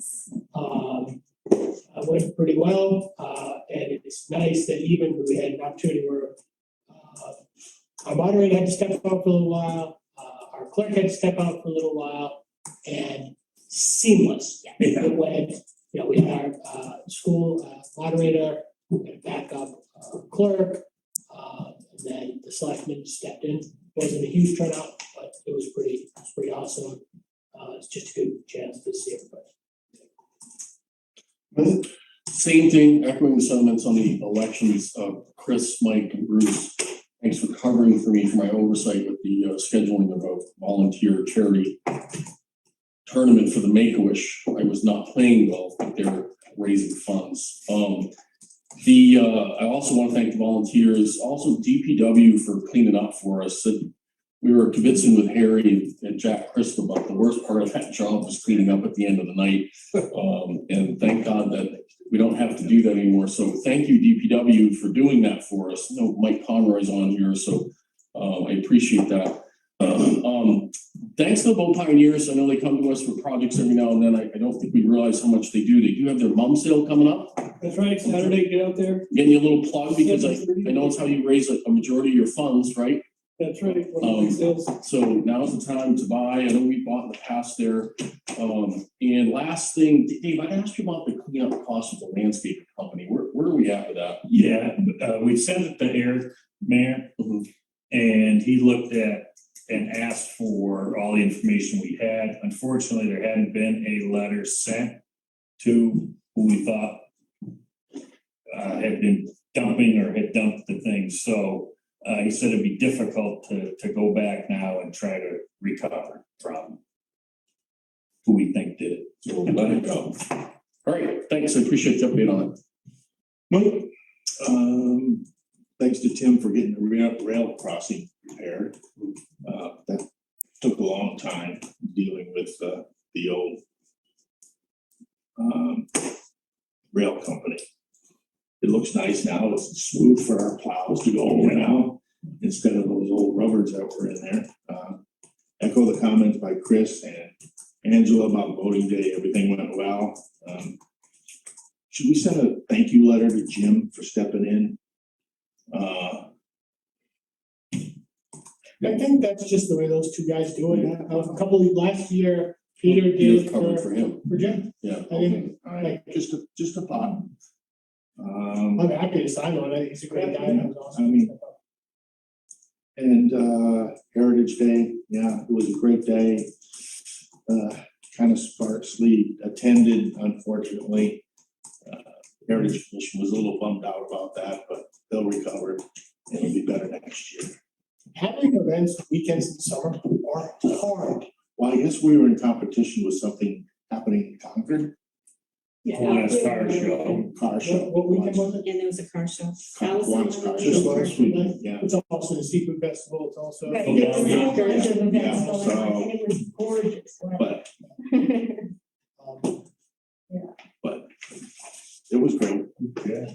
Went pretty well, and it's nice that even we had an opportunity where our moderator had to step out for a little while, our clerk had to step out for a little while, and seamless. It went, we had our school moderator, we had a backup clerk, and then the selectman stepped in. Wasn't a huge turnout, but it was pretty awesome. It's just a good chance to see everybody.
Same thing, echoing the sentiments on the elections, Chris, Mike, and Bruce. Thanks for covering for me for my oversight with the scheduling of a volunteer charity tournament for the Make-A-Wish. I was not playing golf, but they're raising funds. I also want to thank the volunteers, also DPW for cleaning up for us. We were convincing with Harry and Jack Crystal, but the worst part of that job was cleaning up at the end of the night. And thank God that we don't have to do that anymore. So thank you, DPW, for doing that for us. Mike Conroy's on here, so I appreciate that. Thanks to the Boat Pioneers. I know they come to us for projects every now and then. I don't think we realize how much they do. They do have their mum sale coming up.
That's right, Saturday, get out there.
Getting you a little plug because I know it's how you raise a majority of your funds, right?
That's right. One of the big sales.
So now's the time to buy. I know we bought in the past there. And last thing, Dave, I asked you about the cleanup cost of the landscaping company. Where are we at with that?
Yeah, we sent it to Eric Mayor, and he looked at and asked for all the information we had. Unfortunately, there hadn't been a letter sent to who we thought had been dumping or had dumped the things. So he said it'd be difficult to go back now and try to recover from who we think did it.
So let it go. All right, thanks. I appreciate the update on it.
Mike? Thanks to Tim for getting the rail crossing repaired. That took a long time dealing with the old rail company. It looks nice now. It's smooth for our plows to go over now instead of those old rubbers that were in there. Echo the comments by Chris and Angela about voting day. Everything went well. Should we send a thank you letter to Jim for stepping in?
I think that's just the way those two guys do it. Last year, Peter
You've
did
covered for him.
for Jim.
Yeah.
I think,
All right, just a thought.
I'm happy to sign on it. He's a great guy. That was awesome.
I mean, and Heritage Day, yeah, it was a great day. Kind of sparsely attended, unfortunately. Heritage Commission was a little bummed out about that, but they'll recover. It'll be better next year.
Having events weekends in summer are hard.
Well, I guess we were in competition with something happening in Concord.
last car show.
Car show.
What weekend was it?
And there was a car show.
Once car show.
Just last week.
Yeah.
It's also the seafood festival, it's also.
Right,
Okay.
there was a whole bunch of events
Yeah,
going
so-
on, and it was gorgeous.
But,
Um,
but it was great.
Yeah.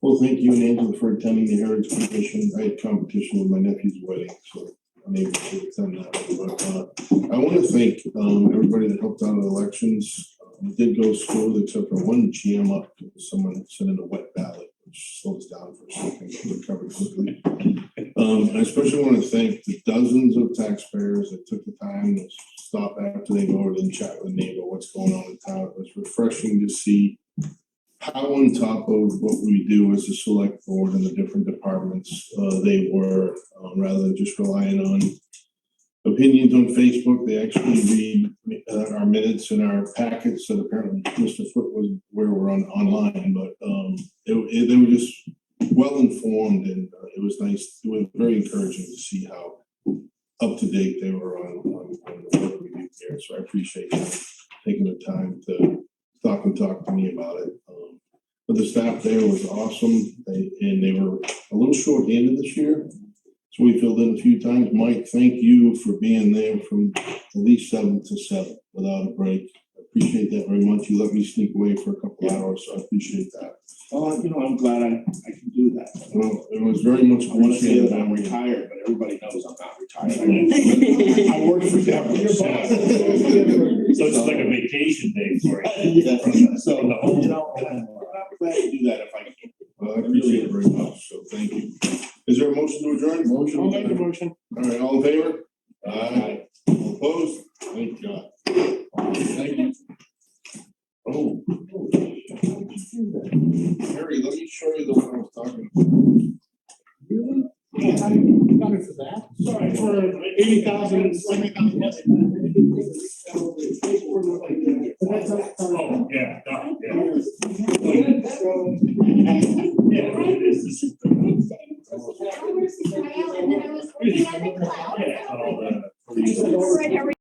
Well, thank you, Angela, for attending the Heritage Commission. I had competition with my nephew's wedding, so I'm able to attend that. But I want to thank everybody that helped out in elections. It did go smooth except for one jam up. Someone sent in a wet ballot, which slowed us down for a second, but recovered quickly. I especially want to thank the dozens of taxpayers that took the time to stop after they voted and chat with a neighbor, what's going on in town. It was refreshing to see how on top of what we do as a select board and the different departments, they were, rather than just relying on opinions on Facebook, they actually read our minutes and our packets that apparently Mr. Foote was where we're online, but they were just well informed and it was nice, it was very encouraging to see how up to date they were on the work we do here, so I appreciate them taking the time to talk to me about it. But the staff there was awesome, and they were a little short-handed this year, so we filled in a few times. Mike, thank you for being there from at least 7 to 7 without a break. I appreciate that very much. You let me sneak away for a couple hours, so I appreciate that.
I'm glad I can do that.
Well, it was very much
I wanna say
appreciated.
that I'm retired, but everybody knows I'm not retired. I work for them.
So it's like a vacation day for you.
Yeah, so,
From the home.
I'm glad to do that if I can.
Well, I appreciate it very much, so thank you. Is there a motion to adjourn? Motion.
I'll make a motion.
All right, all in favor? Aye. All opposed? Thank God. Thank you. Oh. Harry, let me show you the one I was talking about.
Really? Yeah, I got it for that. Sorry, for 80,000, 70,000. Yes. But that's